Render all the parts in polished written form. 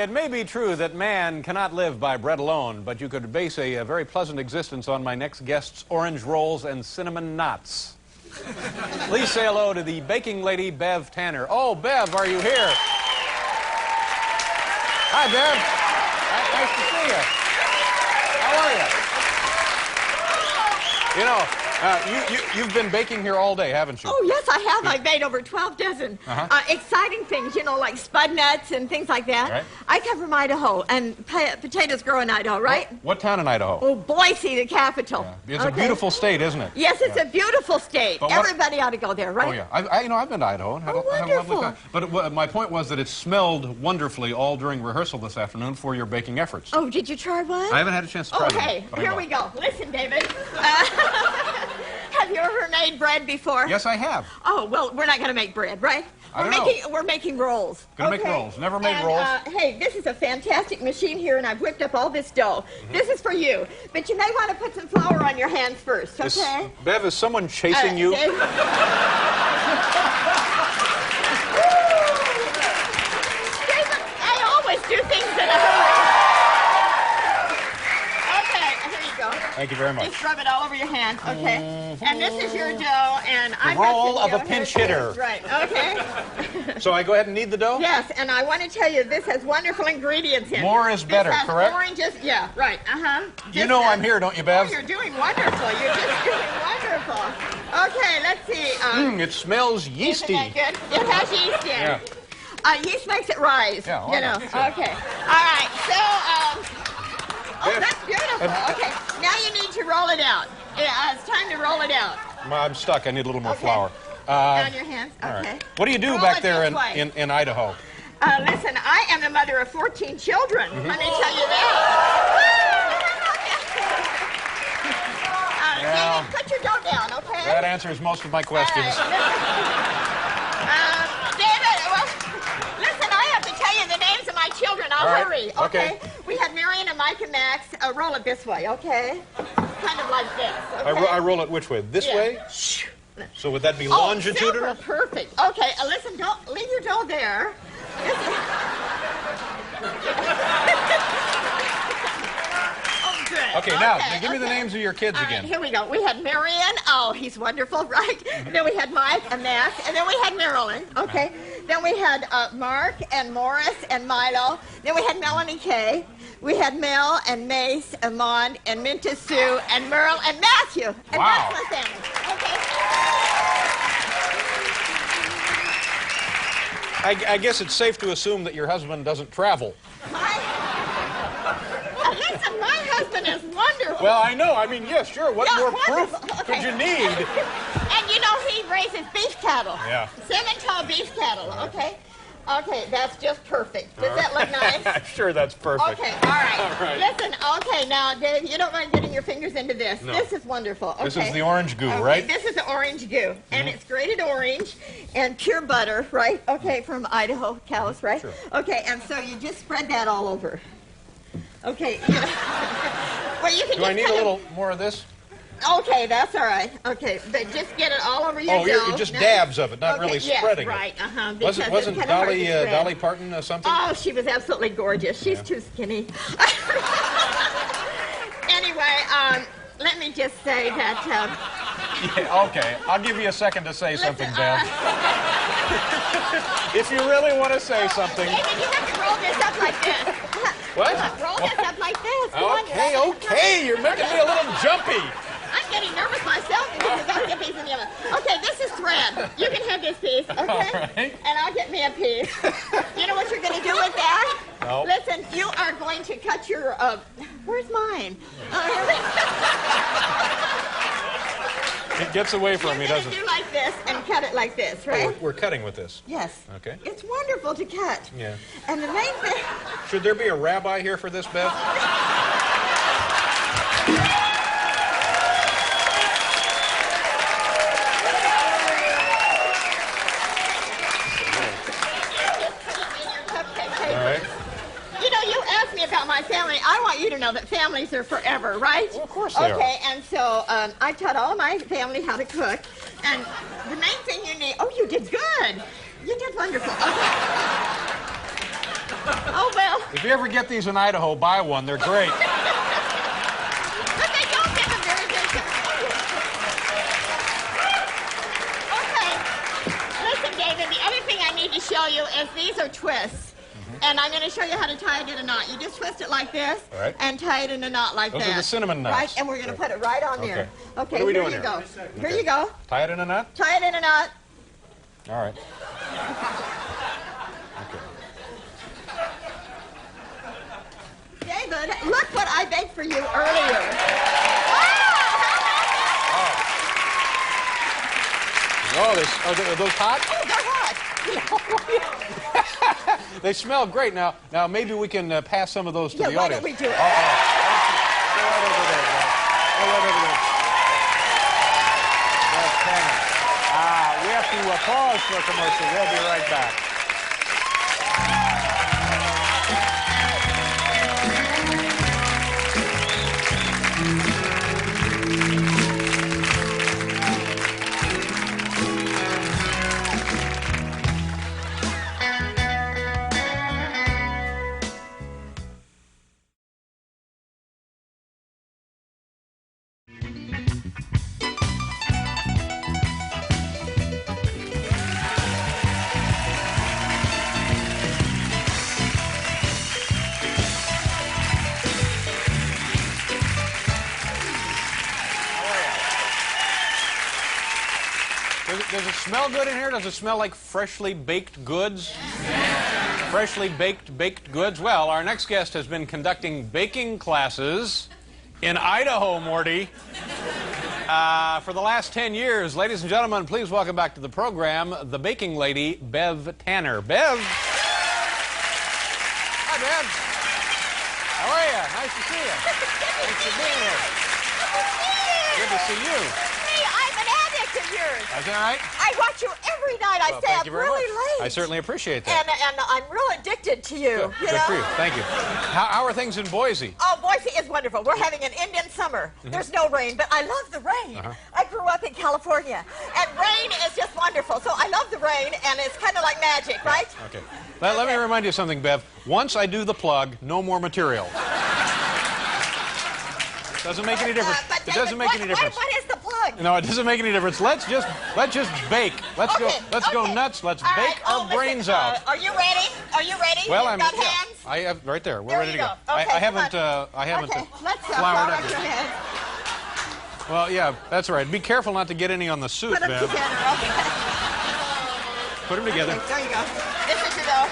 it may be true that man cannot live by bread alone, but you could base a very pleasant existence on my next guest's orange rolls and cinnamon knots. Please say hello to the baking lady, Bev Tanner. Oh, Bev, are you here? Hi, Bev. Nice to see you. How are you? You know, you've been baking here all day, haven't you? Oh, yes, I have. I've made over 12 dozen exciting things, you know, like spud nuts and things like that. Right. I come from Idaho, and potatoes grow in Idaho, right? What town in Idaho? Oh, Boise, the capital. Yeah. It's a beautiful state, isn't it? Yes, it's a beautiful state. Everybody ought to go there, right? Oh, yeah. I've been to Idaho and had a lovely time. But my point was that it smelled wonderfully all during rehearsal this afternoon for your baking efforts. Oh, did you try one? I haven't had a chance to try Okay, them. here we go. Listen, David. Have you ever made bread before? Yes, I have. Oh, well, we're not going to make bread, right? We're making rolls. Gonna make rolls. Never made rolls. Hey, this is a fantastic machine here, and I've whipped up all this dough. This is for you. But you may want to put some flour on your hands first, okay? Bev, is someone chasing you? David, I always do things in a hurry. Thank you very much. Just rub it all over your hands, okay? And this is your dough, and I'm roll of a pinch hitter. Right, okay. So I go ahead and knead the dough? Yes, and I want to tell you, this has wonderful ingredients in it. More is better, this has correct? Oranges, yeah, right, You know I'm here, don't you, Bev? Oh, you're doing wonderful. You're just doing wonderful. Okay, let's see. It smells yeasty. Isn't that good? It has yeast in it. Yeah. Yeast makes it rise, yeah, you know. Sure. Okay, all right, so... Oh, that's beautiful. Okay, now you need to roll it out. Yeah, it's time to roll it out. I'm stuck. I need a little more flour. On your hands. Okay. Right. What do you do Roll back it there this way. in Idaho? Listen, I am the mother of 14 children. Let me tell you that. David, put your dough down, okay? That answers most of my questions. David, well, listen, I have to tell you the names of my children. I'll hurry, okay? We had Marion and Mike and Max. Roll it this way, okay? Kind of like this, okay? I roll it which way? This way? So would that be longitudinal? Oh, super, perfect. Okay, listen, don't leave your dough there. Oh, good. Okay, now, give me the names of your kids All again. Right, here we go. We had Marion. Oh, he's wonderful, right? Then we had Mike and Max. And then we had Marilyn, okay? Then we had Mark and Morris and Milo. Then we had Melanie Kay. We had Mel and Mace and Mond and Minta Sue and Merle and Matthew. And that's my family. Okay. I guess it's safe to assume that your husband doesn't travel. Listen, my husband is wonderful. Well, I know. I mean, yes, sure. What more proof could you need? And you know, he raises beef cattle. Yeah. Simmental beef cattle, okay? Okay, that's just perfect. Does that look nice? Sure, that's perfect. Okay, all right. Listen, okay, now, Dave, you don't mind getting your fingers into this. No. This is wonderful. Okay. This is the orange goo, right? This is the orange goo, and it's grated orange and pure butter, right? Okay, from Idaho cows, right? Sure. Okay, and so you just spread that all over. Okay. Well, you can Do I need a little more of this? Okay, that's all right. Okay, but just get it all over your dough. Oh, you're just dabs of it, not really spreading right, it. Wasn't Dolly Parton something? Oh, she was absolutely gorgeous. She's too skinny. Anyway, let me just say that... Okay, I'll give you a second to say something, Bev. If you really want to say something. David, you have to roll this up like this. What? Roll this up like this. Okay, you're making me a little jumpy. I'm getting nervous myself because I've got to get these in the oven. Okay, this is thread. You can have this piece, okay? All right. And I'll get me a piece. You know what you're going to do with that? No. Listen, you are going to cut your, where's mine? It gets away from me, doesn't it? You do like this and cut it like this, right? Oh, we're cutting with this. Yes. Okay. It's wonderful to cut. Yeah. And the main thing... Should there be a rabbi here for this, Bev? About my family, I want you to know that families are forever, right? Well, of course they are. Okay, and so I taught all my family how to cook, and the main thing you need... Oh, you did good. You did wonderful. Okay. Oh, well. If you ever get these in Idaho, buy one. They're great. But they don't get them very big. Okay. Listen, David, the other thing I need to show you is these are twists. And I'm going to show you how to tie it in a knot. You just twist it like this and tie it in a knot like that. Those are the cinnamon knots. Right, and we're going to put it right on there. Okay, what are we doing here you here? go. Here you go. Tie it in a knot? Tie it in a knot. All right. David, look what I baked for you earlier. Oh, are those hot? Oh, they're hot. They smell great. Now maybe we can pass some of those to the why audience. don't we do it? Go right over there, guys. Go right over there. That's Tanner. We have to pause for a commercial. We'll be right back. Does it smell good in here? Does it smell like freshly baked goods? Freshly baked goods? Well, our next guest has been conducting baking classes in Idaho, Morty, for the last 10 years. Ladies and gentlemen, please welcome back to the program the baking lady, Bev Tanner. Bev. Hi, Bev. How are you? Nice to see you. Thanks for being here. Good to see you. I'm an addict of yours. Is that right? I watch you every night. I stay up really late. I certainly appreciate that. And I'm real addicted to you. Good for you. Thank you. How are things in Boise? Oh, Boise is wonderful. We're having an Indian summer. There's no rain, but I love the rain. I grew up in California, and rain is just wonderful. So I love the rain, and it's kind of like magic, right? Okay. Let me remind you of something, Bev. Once I do the plug, no more material. Doesn't make any difference. But it doesn't make any difference. What is the plug? No, it doesn't make any difference. Let's just bake. Let's go nuts. Let's bake our brains out. Are you ready? Are you ready? Well, You've got hands? I have right there. We're ready to go. Okay, I haven't let's floured up your yet. hands. Well, yeah, that's right. Be careful not to get any on the suit, Put them Bev. together. Okay. Put them together. Okay, there you go. This is your dough.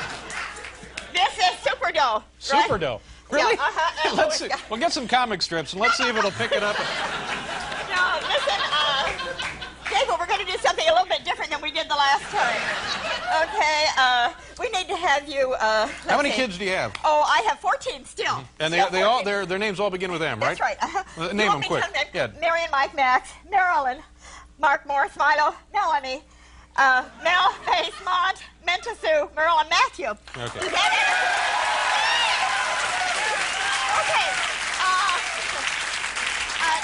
This is super dough. Super dough. Really? Yeah, Let's see. We'll get some comic strips and let's see if it'll pick it up. No, listen, David, we're going to do something a little bit different than we did the last time. Okay, we need to have you. How many kids do you have? Oh, I have 14 still. And Still they all 14. their names all begin with M, right? That's right. Name them quick. Yeah. Marion, Mike, Max, Marilyn, Mark, Morris, Milo, Melanie, Mel, Faith, Mont, Menta Sue, Merle, and Matthew. Okay. Is that it? Okay.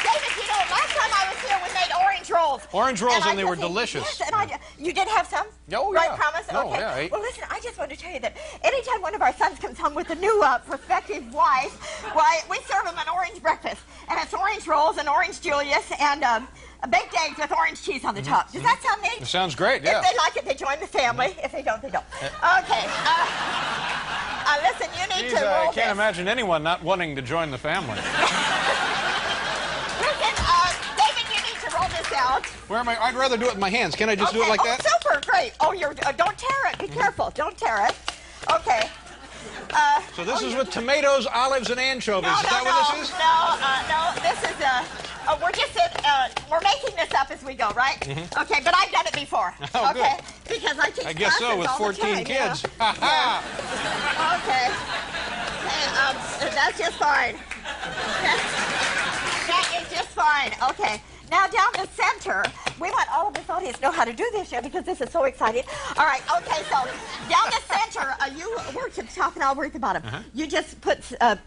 David, you know, last time I was here, we made orange rolls. Orange rolls, and they were delicious. Yes, and you did have some? Oh, right, yeah. promise? No, okay. yeah, Well, listen, I just want to tell you that anytime one of our sons comes home with a new prospective wife, why, we serve them an orange breakfast. And it's orange rolls and orange Julius and baked eggs with orange cheese on the top. Does that sound neat? It sounds great, yeah. If they like it, they join the family. If they don't, they don't. Okay. Listen, you need to roll I can't imagine anyone not wanting to join the family. Listen, David, you need to roll this out. Where am I? I'd rather do it with my hands. Can I just do it like that? Super, great. Oh, don't tear it. Be careful. Don't tear it. Okay. So this is with tomatoes, olives, and anchovies. Is that what this is? No, this is we're making this up as we go, right? Okay, but I've done it before. Oh, okay, good. because I teach I guess so, with classes all 14 the time, kids. You know? Yeah. Okay. That's just fine. That is just fine. Okay. Now down the center, we want all of this audience to know how to do this here because this is so exciting. All right, okay, so down the center, you work at the top and I'll work the bottom. You just put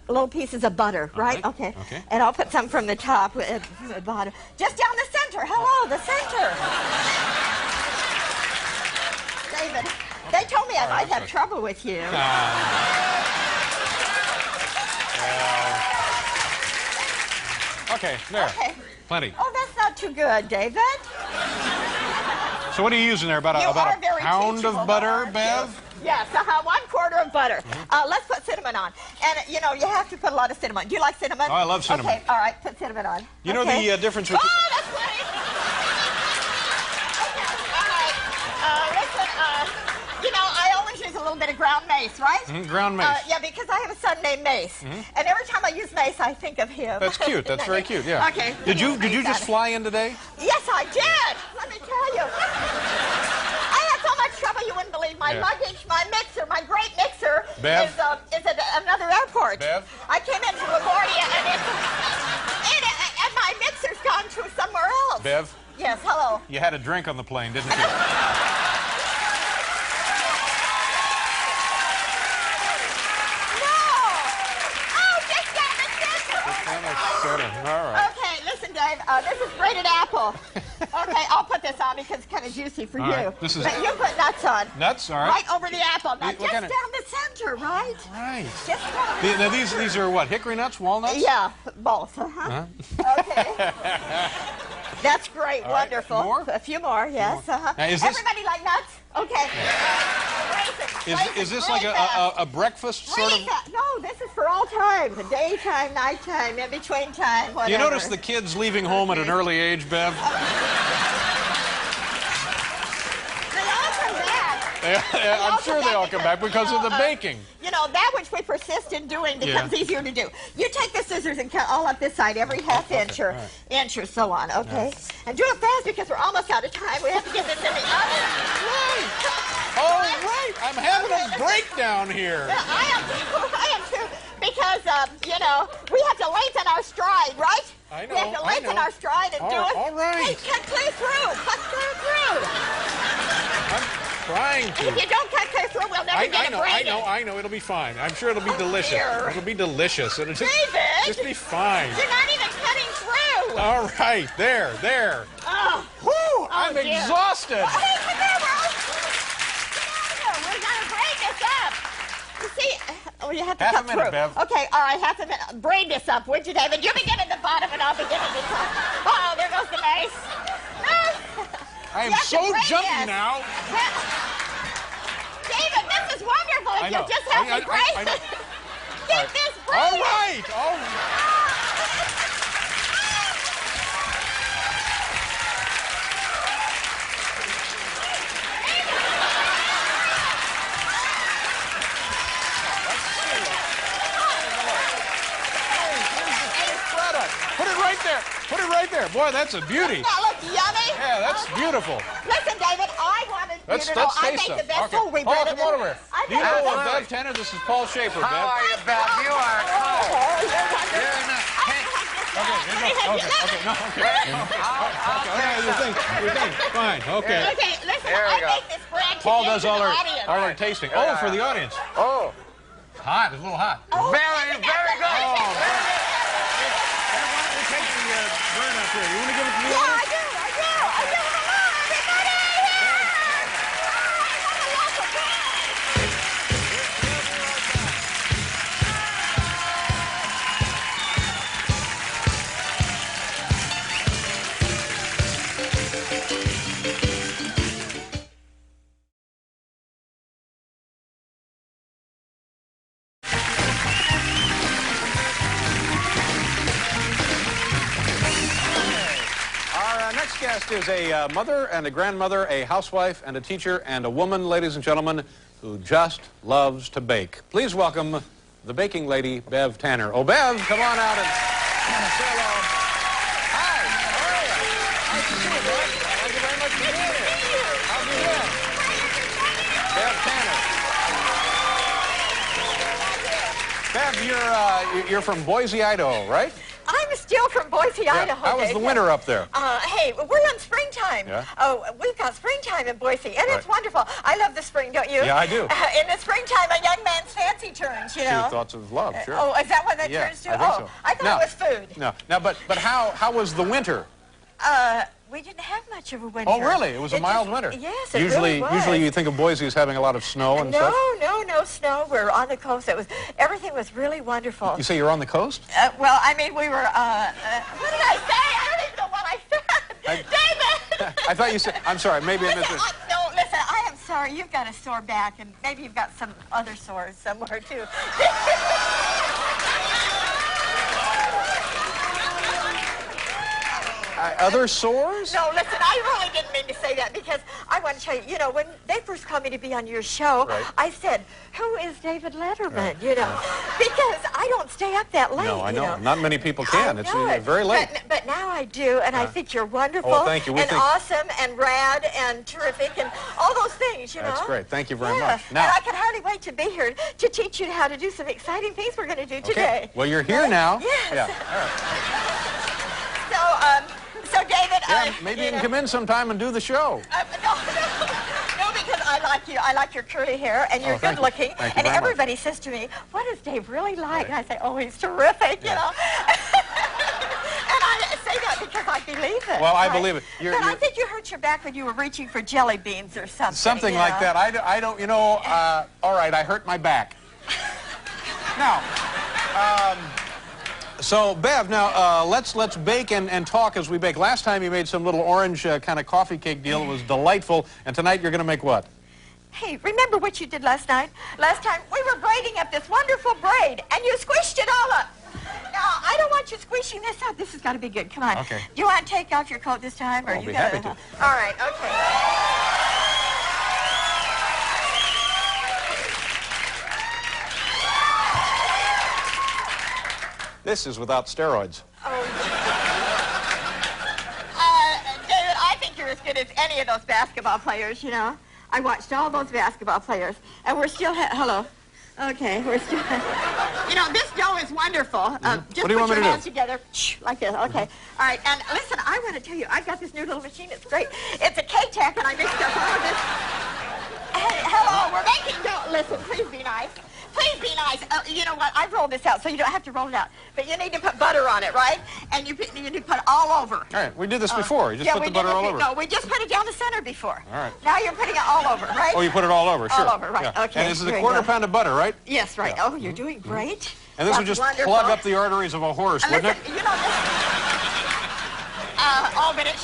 little pieces of butter, right? Okay. And I'll put some from the top, from the bottom. Just down the center. Hello, the center. David, they told me I might have trouble with you. Okay, there. Okay. Plenty. Oh, that's not too good, David. So what are you using there? About a pound of butter, Bev? Yes, 1/4 of butter. Let's put cinnamon on. And, you know, you have to put a lot of cinnamon. Do you like cinnamon? Oh, I love cinnamon. Okay, all right, put cinnamon on. You know the difference between... Oh, that's funny. Okay, all right. Listen, you know, I always use a little bit of ground mace, right? Ground mace. Yeah, because I have a son named Mace. And every time I use mace, I think of him. That's cute. That's very cute, yeah. Okay. Did you just fly in today? Yes, I did. Let me tell you. I had so much trouble you wouldn't believe. My luggage, my mixer, my great mixer Bev? is at another airport. Bev? I came into LaGuardia and my mixer's gone to somewhere else. Bev? Yes, hello. You had a drink on the plane, didn't you? All right. Okay, listen, Dave. This is grated apple. Okay, I'll put this on because it's kind of juicy for you. Right, this is... But you put nuts on. Nuts, all right. Right over the apple. Now, just kind of... down the center, right? Right. Just down. Now, these are what, hickory nuts, walnuts? Yeah, both. Okay. That's great. All right. Wonderful. More? A few more, yes. Now, is this... Everybody like nuts? Okay. Is this like a breakfast sort of... No, this is for all times. Daytime, nighttime, in between time, whatever. You notice the kids leaving home at an early age, Bev? They all come back. I'm sure they all come back because of the baking. You know, that which we persist in doing becomes easier to do. You take the scissors and cut all up this side, every half inch or so on, okay? And do it fast because we're almost out of time. We have to get this in the oven. Oh, right. I'm having a breakdown here. Yeah, I am too. Because, you know, we have to lengthen our stride, right? I know. We have to lengthen our stride and do it. All right. Hey, cut clear through. Cut clear through. I'm trying to. If you don't cut clear through, we'll never get a brain. I know. It'll be fine. I'm sure it'll be delicious. Dear. It'll be delicious. It'll just be fine. You're not even cutting through. All right. There. Oh. Whew, I'm exhausted. Hey, come here, Rose. We're going to braid this up. You see, you have to half cut a minute, through. Bev. Okay, all right, half a minute. Braid this up, would you, David? You begin at the bottom and I'll begin at the top. Oh, there goes the mace. I am so jumpy now. David, this is wonderful. If you just help me braid it. Keep this braided. All right. Put it right there. Boy, that's a beauty. Doesn't that look yummy? Yeah, that's beautiful. Listen, David, I wanted you to know I make the best whole wheat bread. Come on over here. Do you know Bev Tanner? This is Paul Schaefer, Bev. How are you, Bev? You are cold. You're not. Fine, okay. Okay, listen, I make this bread to Paul give does to all the our audience. tasting. Oh, for the audience. Oh. It's hot. It's a little hot. Oh, Very good. Why don't we take the bird up here? You want to give it to me? Yeah, I do. Hello, everybody. Next guest is a mother and a grandmother, a housewife and a teacher, and a woman, ladies and gentlemen, who just loves to bake. Please welcome the baking lady, Bev Tanner. Oh, Bev, come on out and say hello. Hi, how are you? Nice to see you, Bev. Thank you very much for being here. How's it been? Bev Tanner. Bev, you're from Boise, Idaho, right? I'm still from Boise, Idaho. How was the winter up there? Hey, we're in springtime. Yeah? Oh, we've got springtime in Boise, and it's wonderful. I love the spring, don't you? Yeah, I do. In the springtime, a young man's fancy turns, you know. Thoughts of love, sure. Oh, is that what that turns to? I think so. I thought it was food. No, but how was the winter? we didn't have much of a winter. Oh, really? It was a mild winter? Yes, it really was. Usually you think of Boise as having a lot of snow and stuff? No snow. We're on the coast. Everything was really wonderful. You say you're on the coast? Well, I mean, we were, what did I say? I don't even know what I said. David! I thought you said, I'm sorry, maybe I missed it. No, listen, I am sorry. You've got a sore back, and maybe you've got some other sores somewhere, too. Other sores? No, listen, I really didn't mean to say that because I want to tell you, you know, when they first called me to be on your show, right. I said, who is David Letterman, right. you know, because I don't stay up that late. No, I know. You know? Not many people can. It's very late. But now I do, and I think you're wonderful thank you. and awesome and rad and terrific and all those things, you know. That's great. Thank you very much. Now, and I can hardly wait to be here to teach you how to do some exciting things we're going to do today. Well, you're here now. Yes. Yeah. All right. So, David, maybe you can come in sometime and do the show. No, because I like you. I like your curly hair, and you're good looking. Thank you and very everybody says to me, "What is Dave really like?" And I say, "Oh, he's terrific," you know. And I say that because I believe it. Well, I believe it. But I think you hurt your back when you were reaching for jelly beans or something. Something like that. I don't, you know, all right, I hurt my back. Now, so, Bev, now, let's bake and talk as we bake. Last time you made some little orange kind of coffee cake deal. It was delightful. And tonight you're going to make what? Hey, remember what you did last night? Last time we were braiding up this wonderful braid, and you squished it all up. Now, I don't want you squishing this up. This has got to be good. Come on. Okay. Do you want to take off your coat this time? Or I'll you be gotta, happy to. All right, okay. This is without steroids. David, I think you're as good as any of those basketball players, you know. I watched all those basketball players, and we're still, hello. Okay, we're still, you know, this dough is wonderful. Just What do you put want me your to hands do? together, like this, okay. All right, and listen, I want to tell you, I've got this new little machine, it's great. It's a K-Tac, and I mixed up all of this. Hey, hello, we're making dough. Listen, please be nice. Please be nice. You know what? I've rolled this out, so you don't have to roll it out. But you need to put butter on it, right? And you need to put all over. All right, we did this before. You just put the butter all over. No, we just put it down the center before. All right. Now you're putting it all over, right? Oh, you put it all over, sure. All over, right. Yeah. Okay. And this is a here you quarter go. pound of butter, right? Yes, right. Oh, you're doing great. And this would That's just wonderful. plug up the arteries of a horse, And wouldn't listen, it? you know, but it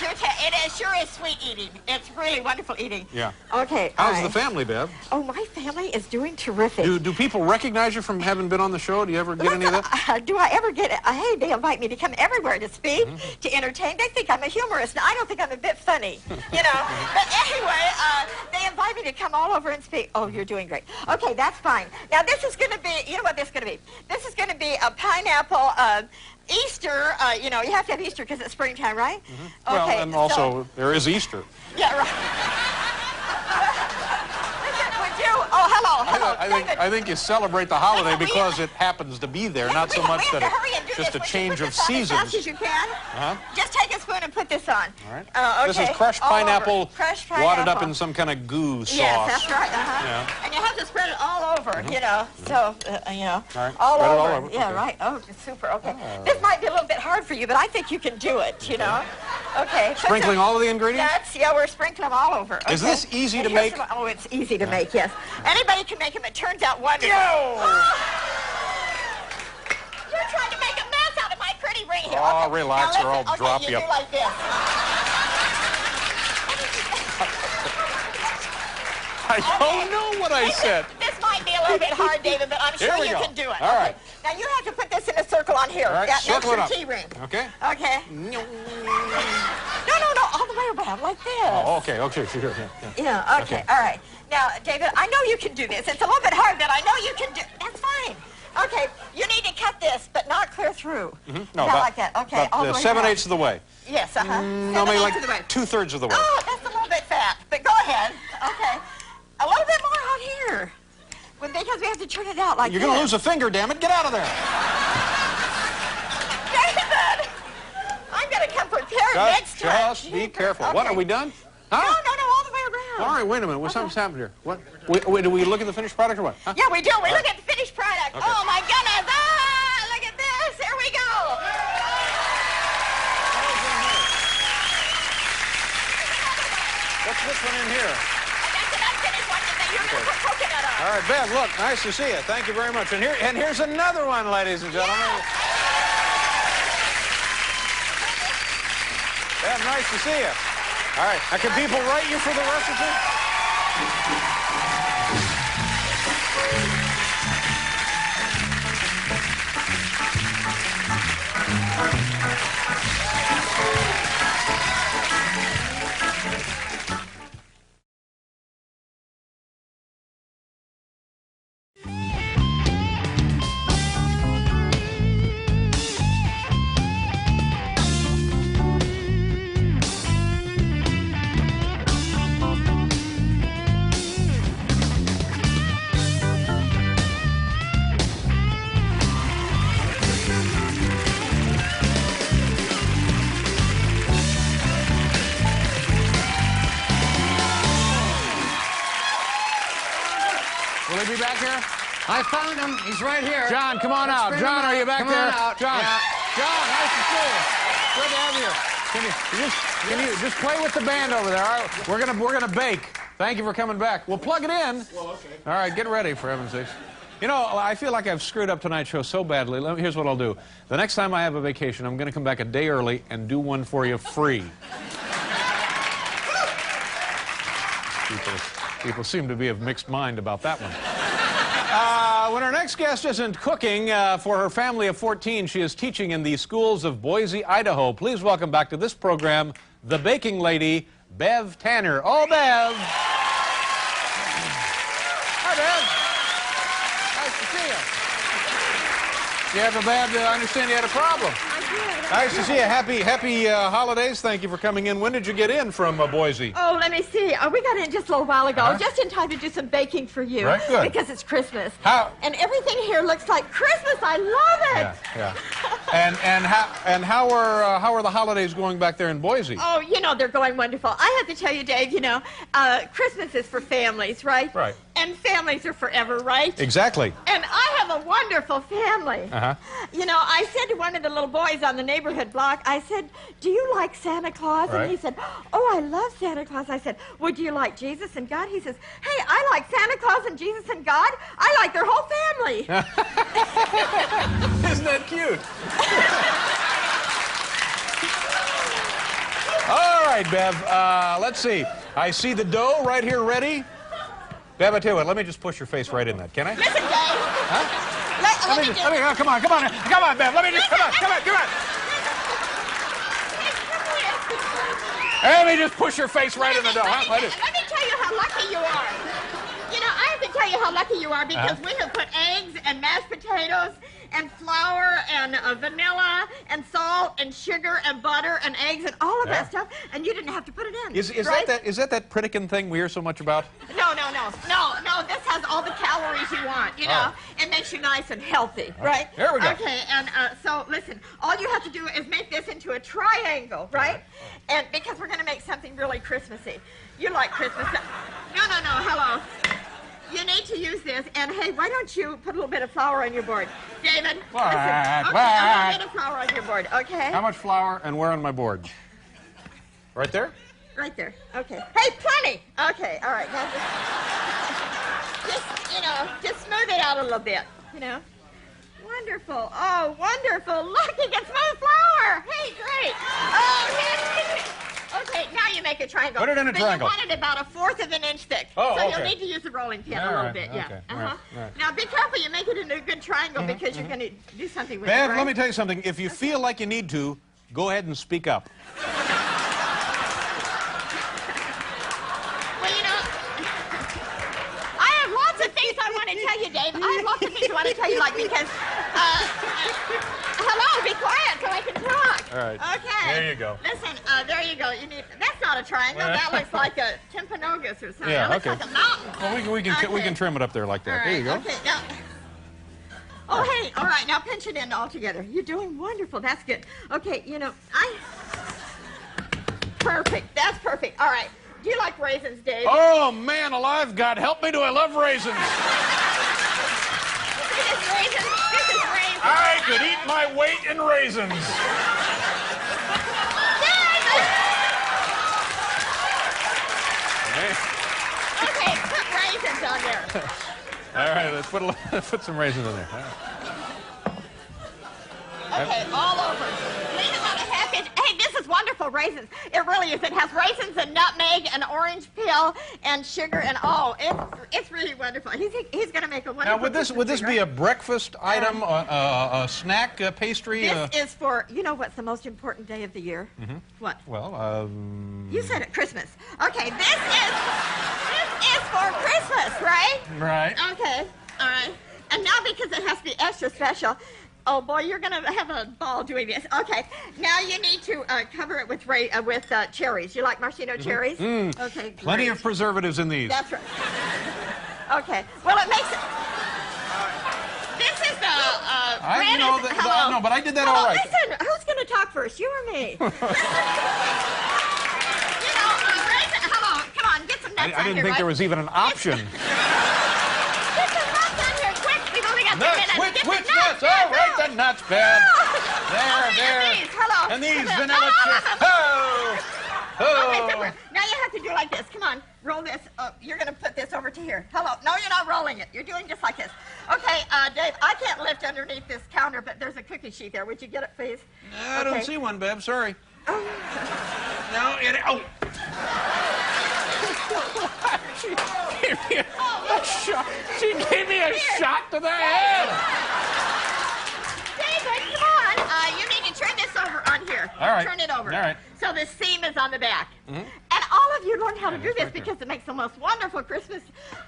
sure is sweet eating. It's really wonderful eating. Yeah. Okay. How's the family, Bev? Oh, my family is doing terrific. Do people recognize you from having been on the show? Do you ever get any of that? Do I ever get it? Hey, they invite me to come everywhere to speak, to entertain. They think I'm a humorist. Now, I don't think I'm a bit funny, you know. But anyway, they invite me to come all over and speak. Oh, you're doing great. Okay, that's fine. Now, this is going to be, you know what this is going to be? This is going to be a pineapple Easter. You know, you have to have Easter because it's springtime, right? Well, Okay, and also, there is Easter. Yeah, right. Listen, would you? Oh, hello, David. I think you celebrate the holiday Listen, because it happens to be there, not so we much have that to hurry and do it's just a this. change Put of this on as fast seasons. as you can. Uh-huh. Just take a spoon and put this on. All right. Okay. This is crushed all over. pineapple, Crushed wadded up pineapple. in some kind of goo sauce. Yes, that's right. Yeah. And you have to spread it all over, you know. So, you know, All right. all Spread it over. all over. Yeah, Okay. right. Oh, super. Okay. This might be a little bit hard for you, but I think you can do it, you know. Okay. Put Sprinkling all of the ingredients? we're sprinkling them all over. Is okay? this easy And to here's make? some- oh, it's easy to make, yes. Anybody can make them. It turns out wonderful. You're trying to make a mess out of my pretty ring here. Oh, Okay. relax, now or I'll listen, drop you you. do like this. I don't know what I said. This might be a little bit hard, David, but I'm sure Here we you go. can do it. All okay. right. Now you have to put this in a circle on here. All right, Next circle your it up. key ring. Okay. Okay. No, all the way around like this. Oh, okay, sure. Yeah. Yeah, okay, all right. Now, David, I know you can do this. It's a little bit hard, but I know you can do it. That's fine. Okay, you need to cut this, but not clear through. No, not about, like that. Okay, all the way 7/8 down. of the way. Yes, No, maybe like of the way. 2/3 of the way. Oh, that's a little bit fat, but go ahead. Okay. A little bit more out here. Well, because we have to turn it out like You're this. going to lose a finger, damn it. Get out of there. David! I'm going to come prepared next time. Just be careful. Okay. What, are we done? No, Huh? all the way around. All right, wait a minute. Something's happened here. What? Wait, do we look at the finished product or what? Huh? Yeah, we do. We look at the finished product. Okay. Oh, my goodness. Ah, look at this. Here we go. what's this one in here? That's an unfinished one that you're going to put coconut on. All right, Bev, look, nice to see you. Thank you very much. And here's another one, ladies and gentlemen. Bev, nice to see you. All right, now can people write you for the recipe? Will he be back here? I found him. He's right here. John, come on out. Let's bring John, him are you back Come there? on out. John, Yeah. John, nice to see you. Good to have you. Can you just play with the band over there? All right, we're gonna bake. Thank you for coming back. We'll plug it in. Well, okay. All right, get ready for heaven's sakes. You know, I feel like I've screwed up tonight's show so badly. Here's what I'll do. The next time I have a vacation, I'm going to come back a day early and do one for you free. People seem to be of mixed mind about that one. When our next guest isn't cooking for her family of 14, she is teaching in the schools of Boise, Idaho. Please welcome back to this program, the baking lady, Bev Tanner. Oh, Bev. Hi, Bev. Nice to see you. You have a bad, I understand you had a problem. I did. Nice to see you. Happy holidays. Thank you for coming in. When did you get in from Boise? Oh, let me see. We got in just a little while ago, just in time to do some baking for you. Right, good. Because it's Christmas. How? And everything here looks like Christmas. I love it. Yeah. How are the holidays going back there in Boise? Oh, you know, they're going wonderful. I have to tell you, Dave, you know, Christmas is for families, right? Right. And families are forever, right? Exactly. And I have a wonderful family. Uh-huh. You know, I said to one of the little boys on the neighborhood block, I said, do you like Santa Claus? Right. And he said, oh, I love Santa Claus. I said, would you like Jesus and God? He says, hey, I like Santa Claus and Jesus and God. I like their whole family. Isn't that cute? All right, Bev, let's see. I see the dough right here ready. Bev, I tell you what, let me just push your face right in that, can I? Listen, Dave. Huh? Let me just... come on, come on, Bev, let me just, come on. Let me just push your face right in the dough, huh? Let me tell you how lucky you are. You know, I have to tell you how lucky you are because we have put eggs and mashed potatoes and flour and vanilla and salt and sugar and butter and eggs and all of that stuff, and you didn't have to put it in. Is right? that Pritikin thing we hear so much about? No. This has all the calories you want, you know. It makes you nice and healthy, right? Here we go. Okay, and so listen, all you have to do is make this into a triangle, right? And because we're going to make something really Christmassy. You like Christmas. No, hello. You need to use this, and hey, why don't you put a little bit of flour on your board? David, What? listen. Okay, a little bit of flour on your board, okay? How much flour and where on my board? Right there? Right there, okay. Hey, plenty! Okay, all right, now just smooth it out a little bit, you know? Wonderful, oh, wonderful. Look, you can smooth flour! Hey, great! Oh, yes. Okay, now you make a triangle. Put it in a triangle. But you want it about 1/4 of an inch thick. Oh, so okay. you'll need to use the rolling pin a little bit, yeah. Okay. Uh-huh. Right. Now be careful, you make it into a good triangle because you're going to do something with it, Bev, right? let me tell you something. If you feel like you need to, go ahead and speak up. Well, you know, I have lots of things I want to tell you, Dave. I have lots of things I want to tell you, like, because, hello, be quiet so I can talk. All right. Okay. There you go. Listen, there you go. That's not a triangle. That looks like a Timpanogos or something. Yeah, That looks okay. like a mountain. Well, we Okay. can trim it up there like that. All right. There you go. Okay, now. Oh, hey, all right, now pinch it in all together. You're doing wonderful. That's good. Okay, you know, Perfect. That's perfect. All right. Do you like raisins, Dave? Oh, man alive, God help me, do I love raisins. This is raisins. This is raisins. I could eat my weight in raisins. let's put some raisins in there. Okay, all over. Leave it on a half inch. Hey, this is wonderful raisins. It really is. It has raisins and nutmeg and orange peel and sugar and it's really wonderful. He's going to make a wonderful. Now, would this be a breakfast item, a snack pastry? This is for, you know what's the most important day of the year? Mm-hmm. What? Well, You said it, Christmas. Okay, this is for Christmas, right? Right. Okay, all right. And now because it has to be extra special, oh boy, you're gonna have a ball doing this. Okay, now you need to cover it with cherries. You like maraschino cherries? Okay, Plenty great. of preservatives in these. That's right. Okay, well it makes it. This is the hello. No, but I did that Hello, all right. Listen, who's gonna talk first, you or me? Hello, come on, get some nuts I didn't think there was even an option. Get some nuts on here, quick. We've only got 2 minutes. Which nuts? Oh, right, the nuts, Bev. There. These, hello. And these vanilla chips. Okay, so now you have to do like this. Come on, roll this. You're going to put this over to here. Hello. No, you're not rolling it. You're doing just like this. Okay, Dave, I can't lift underneath this counter, but there's a cookie sheet there. Would you get it, please? I don't see one, Bev. Sorry. Oh. No, She gave me a shot to the head. David, come on. You need to turn this over on here. All right. Turn it over. All right. So the seam is on the back. Mm-hmm. And all of you learn how to do this right there. because it makes the most wonderful Christmas.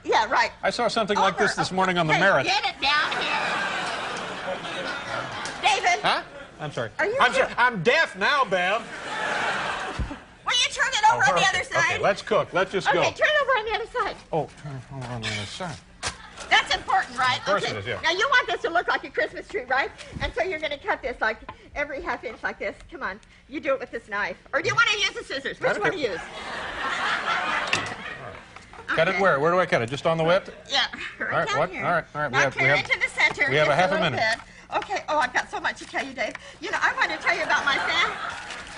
Yeah, right. I saw something like this morning on the Hey, Merit. Get it down here. David. Huh? I'm sorry. Are you I'm deaf now, Bev. Will you turn it over on the other side? Okay, let's cook. Let's just go. Okay, turn it over on the other side. Oh, turn it over on the other side. That's important, right? Of course okay. it is, yeah. Now you want this to look like a Christmas tree, right? And so you're going to cut this like every half inch like this. Come on. You do it with this knife. Or do you want to use the scissors? Which one to use? Cut it where? Where do I cut it? Just on the whip? Yeah, right down what? here. All right. Now clear into the center. We have a just half a little minute. bit. Okay. Oh, I've got so much to tell you, Dave. You know, I want to tell you about my family.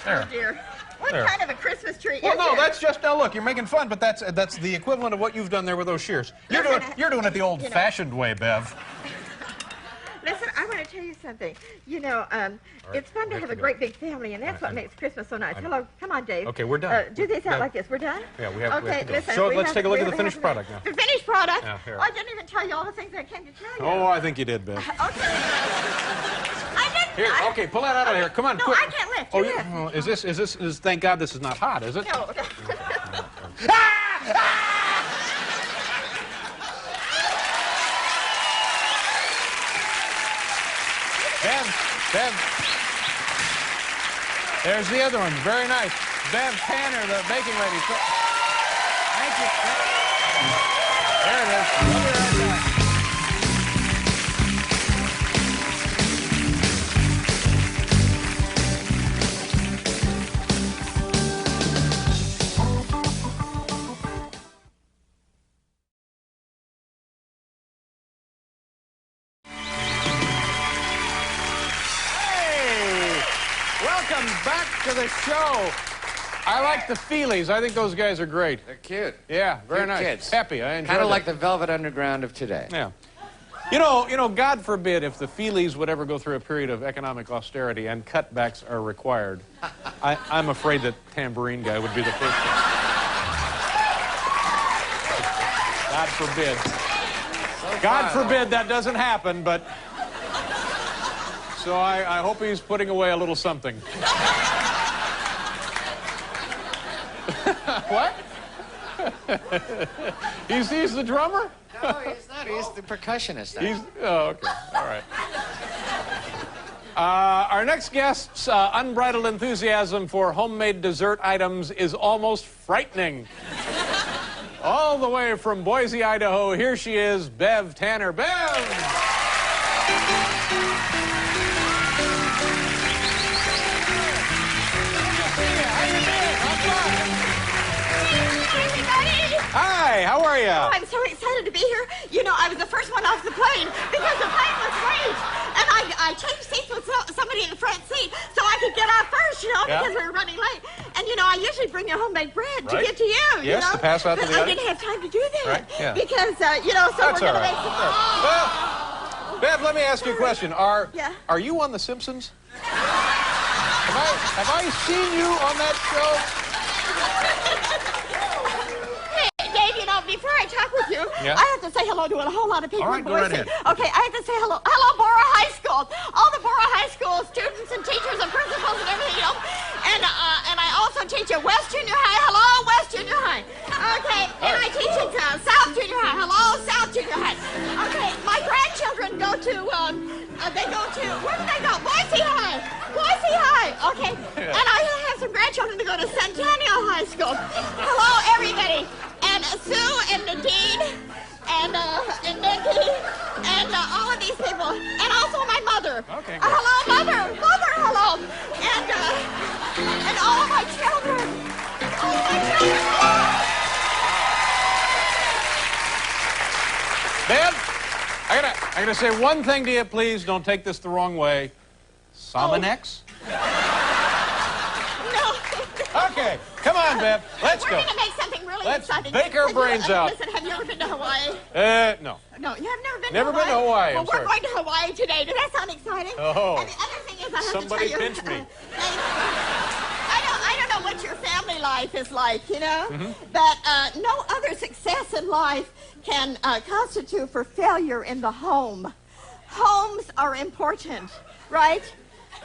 There. Oh, dear. What There. kind of a Christmas tree Well, is no, it? that's just, now look, you're making fun, but that's the equivalent of what you've done there with those shears. You're doing it the old-fashioned way, Bev. Listen, I want to tell you something. You know, it's fun to have a great big family, and that's what makes Christmas so nice. Hello, come on, Dave. Okay, we're done. Do these out like this. We're done? Yeah, we have Okay, to go. listen. So we let's have- take a look we at the have finished to- product now. The finished product? Yeah, here. Oh, I didn't even tell you all the things I came to tell you. Oh, I think you did, Bev. Okay. I didn't. Here, okay, pull that out of here. Come on, No, quick. I can't lift. Oh, You lift. is this, thank God this is not hot, is it? No. Bev. There's the other one. Very nice. Bev Tanner, the baking lady. Thank you. There it is. We'll be right back. Welcome back to the show. I like the Feelies. I think those guys are great. They're cute. Yeah, very Cute nice. kids. Happy. I enjoy Kind it. of like the Velvet Underground of today. Yeah. You know, God forbid if the Feelies would ever go through a period of economic austerity and cutbacks are required. I'm afraid that Tambourine Guy would be the first one. God forbid. God forbid that doesn't happen, but... So I hope he's putting away a little something. What? He's the drummer? No, he's not. He's the percussionist. Oh, okay. All right. Our next guest's unbridled enthusiasm for homemade dessert items is almost frightening. All the way from Boise, Idaho, here she is, Bev Tanner. Bev! Hi, how are you? Oh, I'm so excited to be here. You know, I was the first one off the plane because the plane was late. And I changed seats with somebody in the front seat so I could get off first, you know, because we were running late. And you know, I usually bring you homemade bread to Right. get to you. Yes, you know? to pass out to But the I others. didn't have time to do that. Right, yeah. Because, you know, so That's we're all going to right. make some... Well, Bev, let me ask you a question. Are you on The Simpsons? Have I seen you on that show? Hey, Dave, you know, before I talk with you, Yeah? I have to say hello to a whole lot of people. All right, in go right Boise. ahead. Okay, I have to say hello. Hello, Bora High School. All the Bora High School students and teachers and principals and everything, you know. And I also teach at West Junior High. Hello, West Junior High. Okay, and I teach at South Junior High. Hello, South Junior High. Okay, my grandchildren go to, where do they go? Boise High. Boise High. Okay, and I have some grandchildren that go to Centennial High School. Hello, everybody. And Sue and Nadine and Nikki and all of these people. And also my mother. Okay, good. Hello, Mother. Mother, hello. And all of my children. All of my children. Bev, I gotta say one thing to you, please. Don't take this the wrong way. Somonex? No. Okay, come on, Bev. Let's We're go. going to make something really Let's exciting. bake our brains out. Listen, have you ever been to Hawaii? No. No, you have never been Never to been to Hawaii, Well, I'm we're sorry. going to Hawaii today. Does that sound exciting? Oh. And the other thing is I have Somebody to tell you. pinch me. I don't know what your family life is like, you know? Mm-hmm. But no other success in life can constitute for failure in the home. Homes are important, right?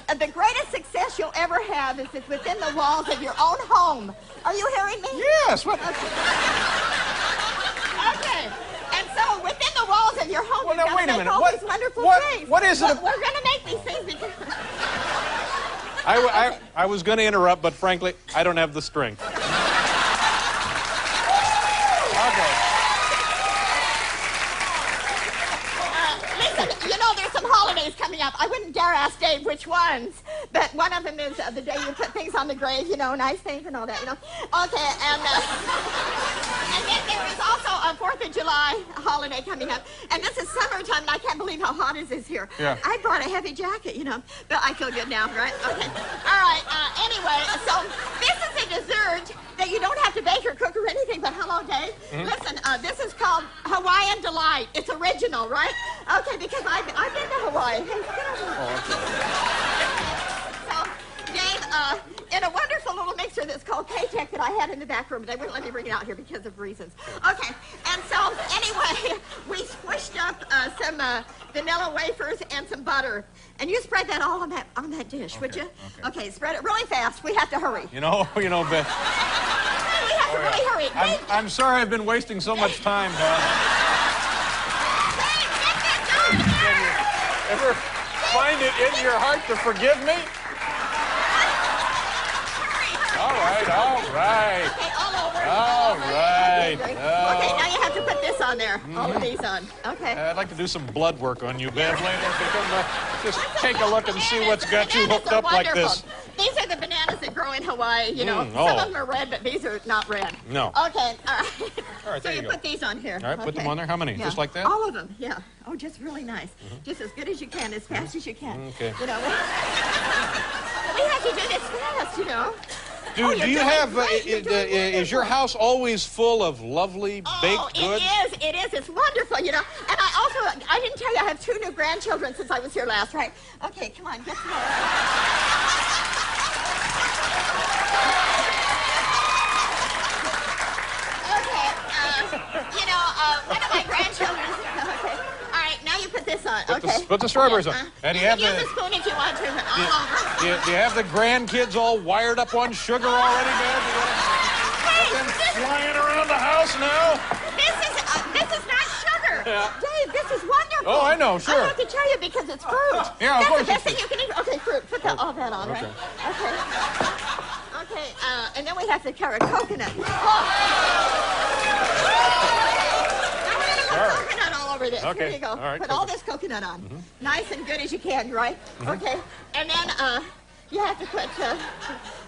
The greatest success you'll ever have is within the walls of your own home. Are you hearing me? Yes. What? Okay. And so within the walls of your home, Well, you've now, got wait to a make minute. all What- these wonderful what- things. what is it Well, ab- we're going to make these things because... I was going to interrupt, but frankly, I don't have the strength. Okay. Listen, you know, there's some holidays coming up. I wouldn't dare ask Dave which ones, but one of them is the day you put things on the grave, you know, nice things and all that, you know. Okay, and then there is also a 4th of July holiday coming up, and this is summertime, and I can't believe how hot it is here. Yeah. I brought a heavy jacket, you know, but I feel good now, right? Okay. All right, anyway, so this is a dessert that you don't have to bake or cook or anything, but hello, Dave. Listen, this is called Hawaiian Delight. It's original, right? Okay, because I've been to Hawaii. Hey, get over here. So, Dave, in a wonderful little mixer that's called K-Tech that I had in the back room, but they wouldn't let me bring it out here because of reasons. Okay, and so, anyway, we squished up some vanilla wafers and some butter. And you spread that all on that dish, would you? Okay. Okay, spread it really fast. We have to hurry. You know, Beth. We have to really hurry. Dave, I'm sorry I've been wasting so much time, Beth. Dave, get that down there! Ever find it in your heart to forgive me? All right. Okay, all over. All right. Okay, Oh. okay, now you have to put this on there. All of these on. Okay. I'd like to do some blood work on you, Bev, later. Just take a look and see what's got you Bananas hooked are up like wonderful. this. These are the bananas that grow in Hawaii, you know. oh. Some of them are red, but these are not red. No. Okay, all right. All right, So there you you go. put these on here. All right, put them Okay. on there. How many? Yeah. Just like that? All of them, yeah. Oh, just really nice. Just as good as you can, as fast as you can. Okay. You know, we have to do this fast, you know. Do you're you doing have, great. You're doing is your wonderful. house always full of lovely baked Oh, goods? it is. It's wonderful, you know. And I didn't tell you, I have 2 new grandchildren since I was here last, right? Okay, come on, get some more. Okay, you know, one of my grandchildren. Okay, all right, now you put this on. Okay. Put the strawberries on. And you you have can the, use a spoon if you want to. All over. do you have the grandkids all wired up on sugar already, Bev? Hey, Them flying around the house now? this is not sugar. Yeah. Dave, this is wonderful. Oh, I know, sure. I have to tell you because it's fruit. Yeah, of That's course the best it's thing you can eat. Okay, fruit. Put all that on, right? Okay. Okay, and then we have to carry coconut. Oh. Now we're gonna put coconut all over this. Okay, Here you go. all right, Put all this coconut on. Nice and good as you can, right? Okay. And then you have to put,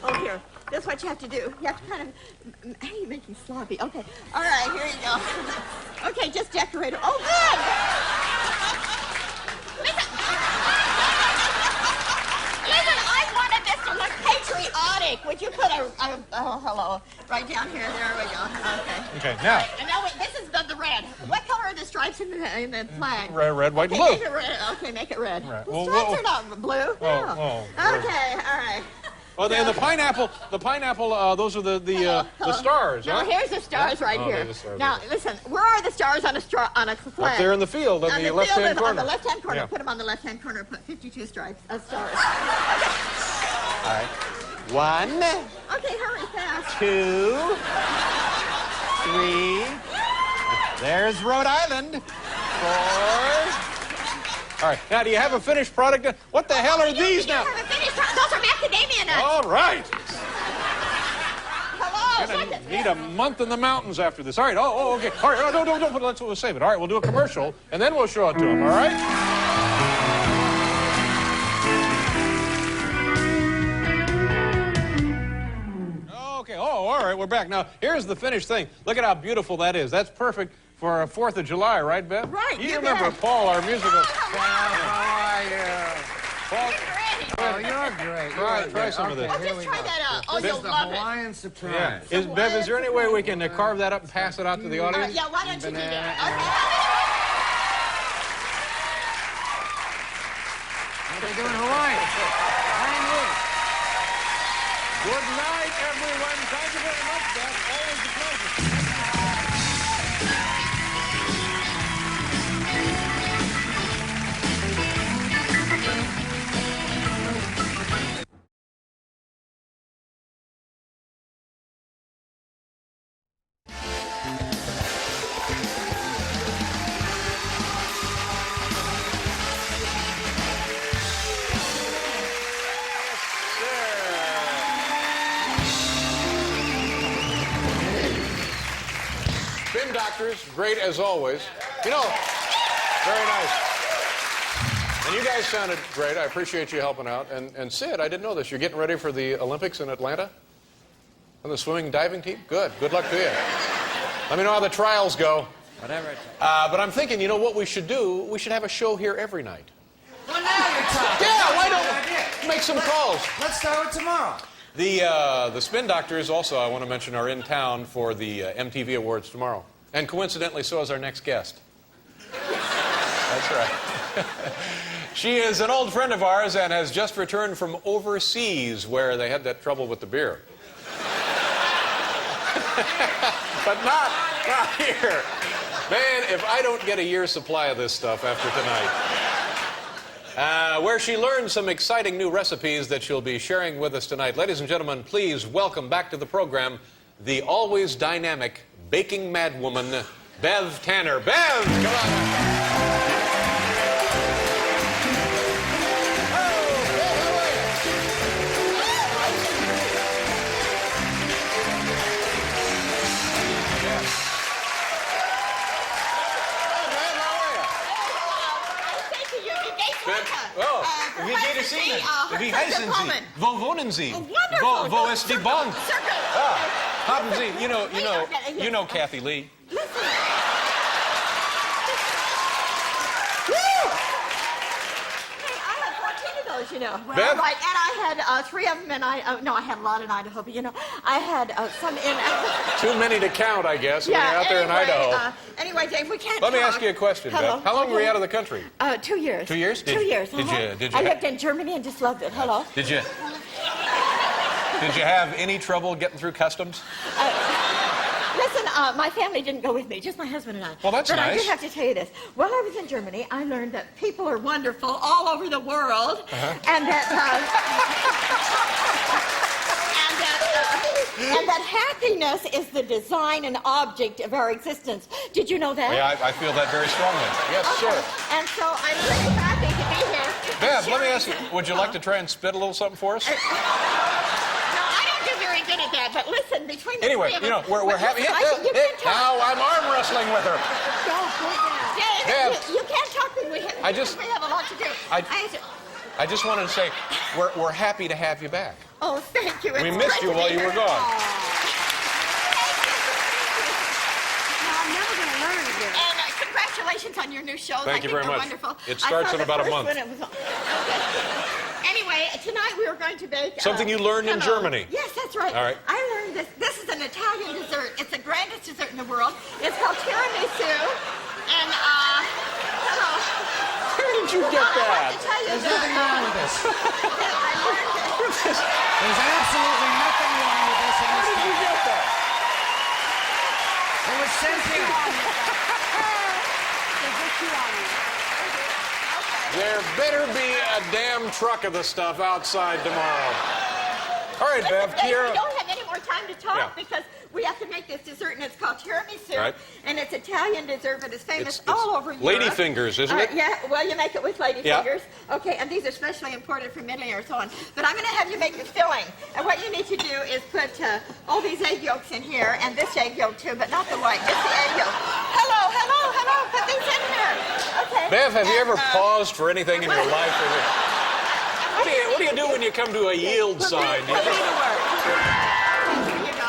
oh, here. That's what you have to do. You have to kind of, hey, you make me sloppy. Okay. All right, here you go. Okay, just decorate it. Oh, good. Listen, I wanted this to look patriotic. Monique, would you put oh, hello, right down here? There we go. Okay. Okay, now. And now this is the red. What color are the stripes in the flag? Red, white, and Okay, blue. make it red. Okay, make it red. Right. The Well, stripes well, are not blue. oh, Okay, all right. Oh, and the pineapple, those are the stars, Now, huh? here's the stars right Oh, here. there's the stars Now, right there. listen, where are the stars on a flag? Up there in the field, on the left-hand corner. On the left-hand corner. Yeah. Put them on the left-hand corner. Put 52 stripes of stars. All right. 1, Okay, hurry, fast. 2, 3. There's Rhode Island. 4. All right. Now, do you have a finished product? What the hell are these now? Those are macadamia nuts. All right. Hello. Gonna need a month in the mountains after this. All right. Oh, okay. All right. Oh, don't. Let's save it. All right. We'll do a commercial, and then we'll show it to them. All right. Okay. Oh, all right. We're back. Now, here's the finished thing. Look at how beautiful that is. That's perfect for a 4th of July, right, Bev? Right. You remember Paul, our musical. How are you? Paul, Oh, you're great. try some of this. I'll just try that out. Oh, This you'll is the love it. Hawaiian surprise. Yeah. Bev, is there any way we can carve that up and pass it out to the audience? Yeah, why don't you do that? What are they doing Hawaiian? Good night, everyone. Thank you very much, Beth. Always a pleasure. Spin Doctors, great as always. You know, very nice. And you guys sounded great. I appreciate you helping out. And Sid, I didn't know this. You're getting ready for the Olympics in Atlanta? On the swimming diving team? Good. Good luck to you. Let me know how the trials go. Whatever it takes. But I'm thinking, you know what we should do? We should have a show here every night. Well, now you're talking. Yeah, why That's a don't good idea. we make some calls? Let's start with tomorrow. The Spin Doctors also, I want to mention, are in town for the MTV Awards tomorrow. And coincidentally, so is our next guest. That's right. She is an old friend of ours and has just returned from overseas where they had that trouble with the beer. But not here. Man, if I don't get a year's supply of this stuff after tonight. Where she learned some exciting new recipes that she'll be sharing with us tonight. Ladies and gentlemen, please welcome back to the program the always dynamic baking madwoman, Bev Tanner. Bev, come on. Oh, wie geht es Ihnen? Wie heißen Sie? Wo wohnen Sie? Wo ist die Bank? Ah, haben Sie, you know Kathy Lee. Listen. Hey, I had 14 of those, you know. Well, Bev? right, and I had 3 of them, and I had a lot in Idaho, but, you know, I had some in... Too many to count, I guess, when you're out there in Idaho. Anyway, Dave, we can't Let me talk. ask you a question, Hello? Bev. How long were you out of the country? 2 years. 2 years? 2 years. Did you I lived in Germany and just loved it. Hello? Did you have any trouble getting through customs? Listen, my family didn't go with me, just my husband and I. Well, that's but nice. I do have to tell you this. While I was in Germany, I learned that people are wonderful all over the world, and that and that happiness is the design and object of our existence. Did you know that? Yeah, I feel that very strongly. Yes, sir. And so I'm really happy to be here. Bev, let me ask you, would you like to try and spit a little something for us? No, I don't do very good at that, but listen, between the Anyway, three of you know, us... we're happy. You can't talk. Now I'm arm wrestling with her. Dave, Bev. you can't talk when we have a lot to do. I just wanted to say, we're happy to have you back. Oh, thank you. We It's missed great you to while be you were here. gone. I'm never going to learn again. And congratulations on your new show. Thank you very much. Wonderful. It starts in about a month. When it was on. Anyway, tonight we were going to bake... Something you learned in Germany. Yes, that's right. All right. I learned this. This is an Italian dessert. It's the grandest dessert in the world. It's called tiramisu. And, hello. Where did you get I that? have to tell you There's nothing wrong with this. I learned it. There's absolutely nothing wrong with this. Where did you get that? It was sent here. There better be a damn truck of the stuff outside tomorrow. All right, Bev, Listen, Kiera. we don't have any more time to talk Yeah. because we have to make this dessert, and it's called tiramisu. Right. And it's Italian dessert, but it's famous It's all over Europe. lady fingers, isn't it? Yeah, well, you make it with lady Yeah. fingers. Okay, and these are specially imported from Italy or so on. But I'm going to have you make the filling. And what you need to do is put all these egg yolks in here, and this egg yolk too, but not the white, just the egg yolk. Hello, put these in here. Okay. Bev, have you And, ever paused for anything in your life? What do you do when you come to a yield sign? Put me to work. Here you go.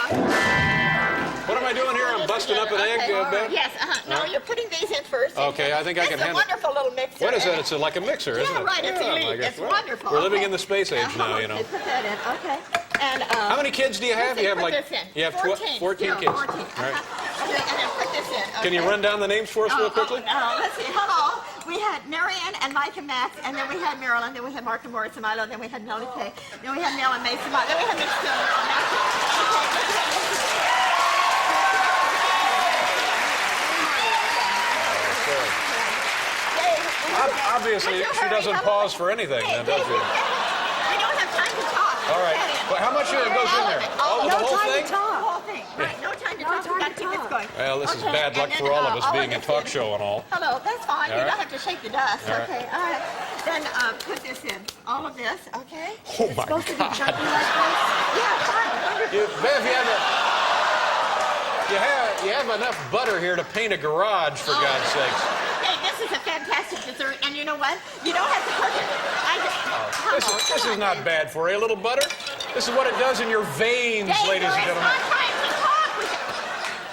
What am I doing here? I'm busting up an egg, Bev? Yes, No, you're putting these in first. Okay, I think I can handle it. It's a wonderful little mixer. What is that? It's like a mixer, isn't Yeah, it? right, it's Yeah, elite. I guess. It's Well, wonderful. We're living Okay. in the space age now, you know. Okay, put that in, okay. And, How many kids do you have? let's see, You have put like this in. you have 14. 14 Yeah, kids. 14. All right. Okay, and then put this in. Can you okay? run down the names for us real quickly? Let's see. Hello. We had Marion and Mike and Max, and then we had Marilyn, then we had Mark and Morris and Milo, then we had Melanie Kay, then we had Nell and Mason, then we had Miss Obviously, she doesn't pause for anything, then, does she? We don't have time to talk. All right. Well, how much goes in there? Oh, the whole thing? The whole thing. Right. No time to talk. We got to keep this going. Well, this is Okay, bad luck and for then, all of us being a this talk in. show and all. Hello, that's fine. All You right. don't have to shake the dust. All right. Okay, all right. Then put this in. All of this, okay? Oh, my Supposed to be God. chunky like this. Yeah, fine. Wonderful. Bev, you have enough butter here to paint a garage, for God's sakes. Hey, this is a fantastic dessert, and you know what? You don't have to cook it. This is not bad for you. A little butter. This is what it does in your veins, Dave, ladies and there is gentlemen. not time to talk.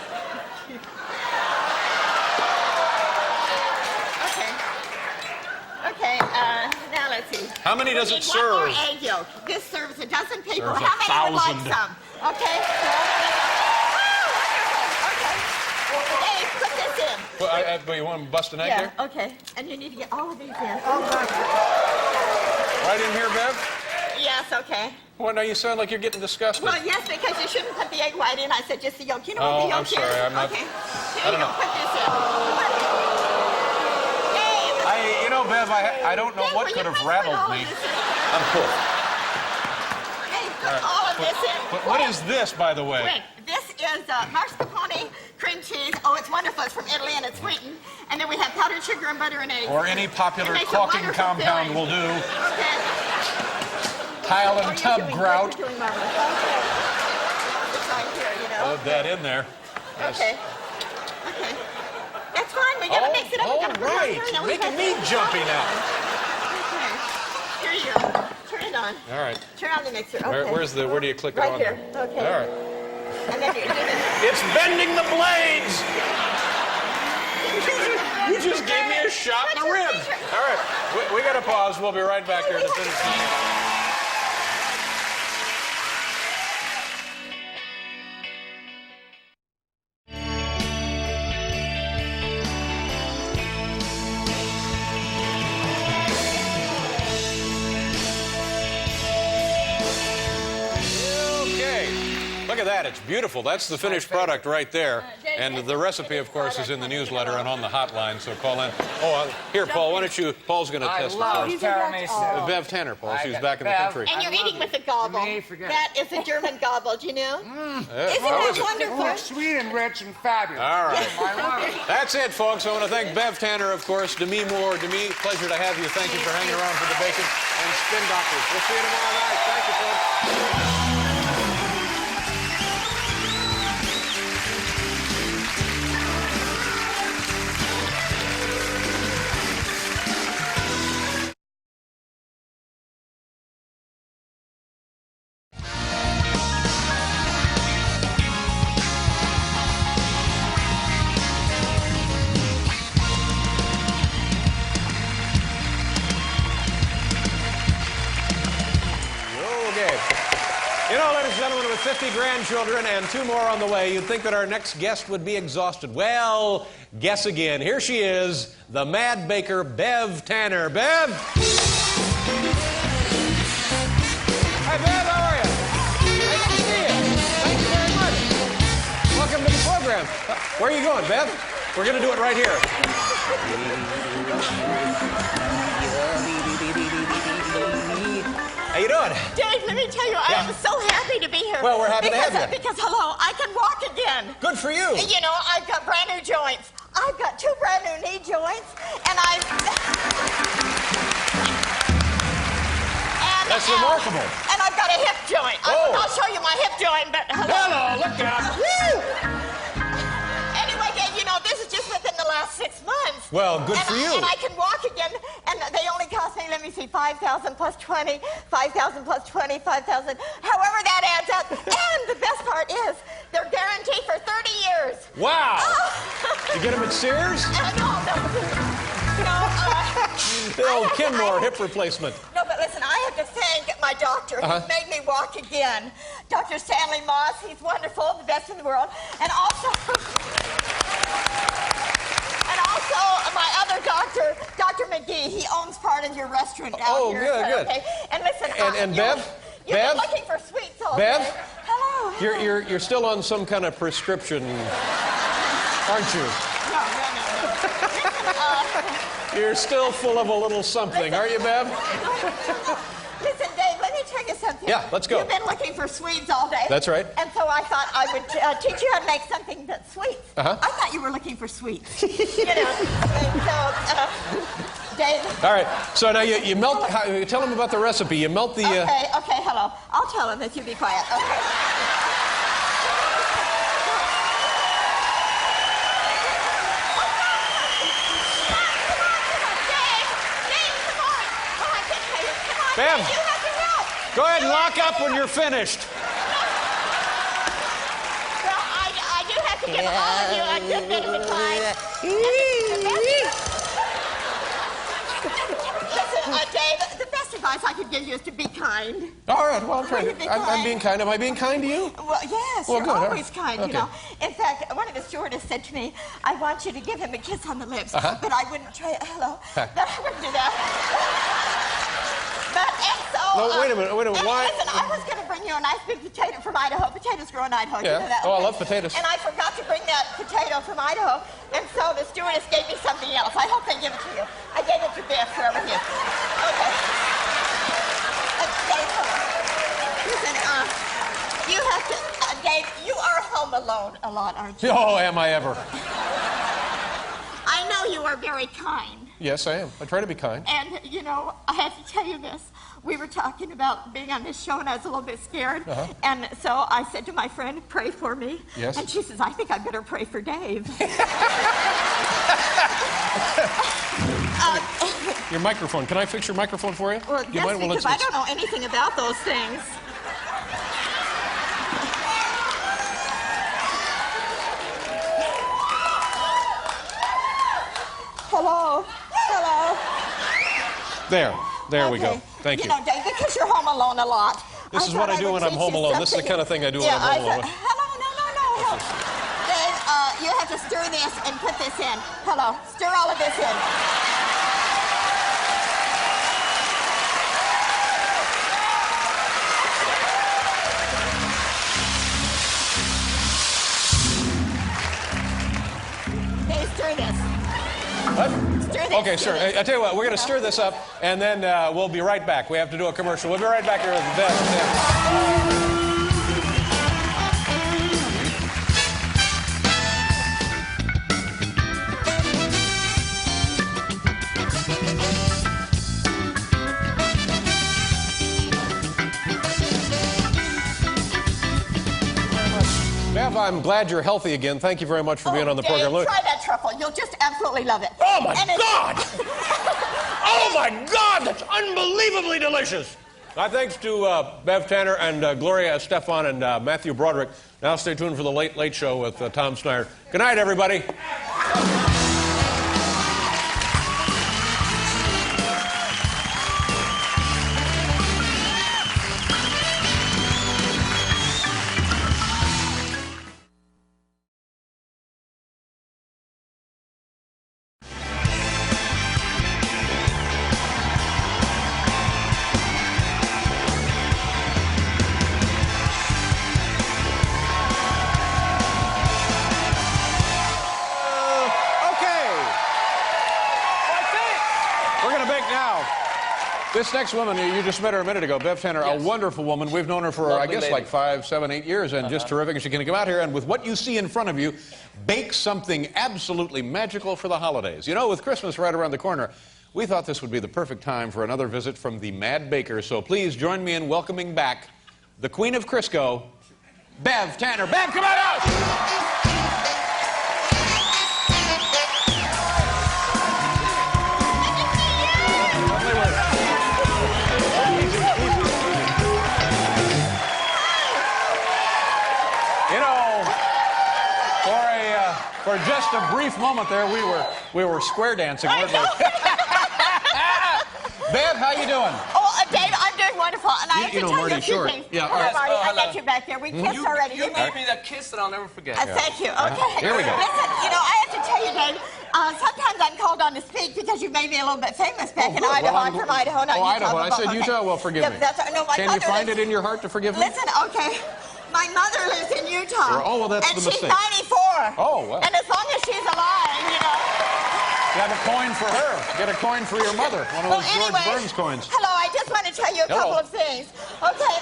Okay, now let's see. How many does We it need one more serve? egg yolk. This serves a dozen people. Serves How many would like 1,000. some? Okay. Dave, put this in. Well, but you want to bust an egg Yeah, there? okay. And you need to get all of these in. Right in here, Bev? Yes, okay. Well, now you sound like you're getting disgusted. Well, yes, because you shouldn't put the egg white in. I said just the yolk. You know Oh, what the yolk I'm sorry, is? I'm not- Okay. I Here don't you go. know. Put this in. Dave, You know, Bev, I don't know Dave, what will could you have please rattled put all me. of this in? I'm full. Hey, put all of this in. But what is this, by the way? Quick. This is mascarpone cream cheese. Oh, it's wonderful. It's from Italy and it's sweetened. And then we have powdered sugar and butter and eggs. Or any popular It makes a caulking wonderful compound filling. will do. Okay. Tile Oh, and you're tub doing good. grout. You're doing marvelous. Okay. It's right here, you know. Load that in there. Okay. Okay. That's fine. We gotta mix it up. We all gotta put it on right. here. Now we Making got me this. jumpy now. Okay. Here you go. Turn it on. All right. Turn on the mixer. Okay. Where do you click it Right on? here. there? Okay. All right. And then you do this. It's bending the blades. You just gave me a shot in the ribs. All right. We got to pause. We'll be right back here to finish this. Okay. Look at that. It's beautiful. That's the finished product right there. And the recipe, of course, is in the newsletter and on the hotline, so call in. Oh, here, Paul, why don't you... Paul's going to I test love it. tiramisu. Bev Tanner, Paul. She's got back in the Bev. country. And you're I love eating with it. a gobble. To me, forget it. That is a German gobble, do you know? Yeah, Isn't how that is it? wonderful? Oh, sweet and rich and fabulous. All right. I love it. That's it, folks. I want to thank Bev Tanner, of course, Demi Moore. Demi, pleasure to have you. Thank you for hanging around for the bacon and Spin Doctors. We'll see you tomorrow night. Thank you, folks. gentleman with 50 grandchildren and 2 more on the way. You'd think that our next guest would be exhausted. Well, guess again. Here she is, the Mad Baker, Bev Tanner. Bev? Hi, Bev. How are you? Nice to see you. Thank you very much. Welcome to the program. Where are you going, Bev? We're going to do it right here. How you doing? Dave, let me tell you, I am so happy to be here. Well, we're happy to have you. Because, hello, I can walk again. Good for you. You know, I've got brand new joints. I've got 2 brand new knee joints, and That's remarkable. And I've got a hip joint. Oh. I'll show you my hip joint, but Hello, look out. Woo! Anyway, Dave, you know, this is just within the last 6 months. Well, good for you. And I can walk again, and they only cost me, let me see, 5,000 plus 20, 5,000 plus 20, 5,000, however that adds up. And the best part is, they're guaranteed for 30 years. Wow. Oh. You get them at Sears? No. The old Kenmore hip replacement. No, but listen, I have to thank my doctor who made me walk again. Dr. Stanley Moss, he's wonderful, the best in the world. And also my other doctor, Dr. McGee, he owns part of your restaurant out here. Good. Okay? And listen, And Bev? You've Bev? been looking for sweets all Bev? day. Hello. You're still on some kind of prescription, aren't you? You're still full of a little something, aren't you, Bev? Listen, Dave, let me tell you something. Yeah, let's go. You've been looking for sweets all day. That's right. And so I thought I would teach you how to make something that's sweet. Uh-huh. I thought you were looking for sweets. You know. And so, Dave. All right. So now you melt. Tell them about the recipe. You melt the. Okay, hello. I'll tell him if you be quiet. Okay. Bev, You have to help. go ahead and lock up when you're finished. Well, I do have to give all of you a good bit of advice. Listen, Dave, the best advice I could give you is to be kind. All right. Well, I'm trying. Will you be I'm kind? being kind. Am I being kind to you? Well, yes, Well, you're good, always kind, okay. you know. In fact, one of the stewardess said to me, I want you to give him a kiss on the lips, but I wouldn't try it. Hello. But I wouldn't do that. No, wait a minute. Why? Listen, I was going to bring you a nice big potato from Idaho. Potatoes grow in Idaho. Yeah. You know that? Oh, I love potatoes. And I forgot to bring that potato from Idaho, and so the stewardess gave me something else. I hope they give it to you. I gave it to Biff, whoever he is. Okay. Dave, listen, you have to, Dave, you are home alone a lot, aren't you? Oh, am I ever? I know you are very kind. Yes, I am. I try to be kind. And, you know, I have to tell you this. We were talking about being on this show, and I was a little bit scared. And so I said to my friend, pray for me. Yes. And she says, I think I better pray for Dave. Your microphone. Can I fix your microphone for you? Well, You yes, mind? Well, because I don't know anything about those things. Hello. There we go. Thank you. You know, Dave, because you're home alone a lot. This is what I do when I'm home alone. This is the kind of thing I do when I'm home alone. Hello, no. Dave, you have to stir this and put this in. Hello, stir all of this in. Dave, stir this. What? Stir this. Okay, sure. I tell you what, we're going to stir this up, and then we'll be right back. We have to do a commercial. We'll be right back here with Bev. Bev, I'm glad you're healthy again. Thank you very much for being on the Dave, program. Look. try that truffle. You'll just absolutely love it. Oh, my And it's- God! Oh, my God! That's unbelievably delicious! My thanks to Bev Tanner and Gloria Estefan and Matthew Broderick. Now stay tuned for the Late Late Show with Tom Snyder. Good night, everybody. This next woman, you just met her a minute ago, Bev Tanner, a wonderful woman. We've known her for, I guess, like 5, 7, 8 years, and just terrific. And she can come out here and, with what you see in front of you, bake something absolutely magical for the holidays. You know, with Christmas right around the corner, we thought this would be the perfect time for another visit from the Mad Baker. So please join me in welcoming back the Queen of Crisco, Bev Tanner. Bev, come on out! For just a brief moment there, we were square dancing, weren't we? Bev, how you doing? Oh, Dave, I'm doing wonderful, and I have to tell you a few things. Yeah, hello, Marty. I got you back there. We kissed already. You gave me that kiss that I'll never forget. Thank you. Okay. Here we go. Listen, you know, I have to tell you, Dave, sometimes I'm called on to speak because you made me a little bit famous back in Idaho. I'm from Idaho, not Utah. Idaho. I said Utah. Well, forgive me. Can you find it in your heart to forgive me? Listen, okay. My mother lives in Utah. Oh, well, that's the mistake. And she's 94. Oh, well. And as long as she's alive, you know. Get a coin for her. Get a coin for your mother. One of those George Burns coins. Hello, I just want to tell you a couple of things. Okay,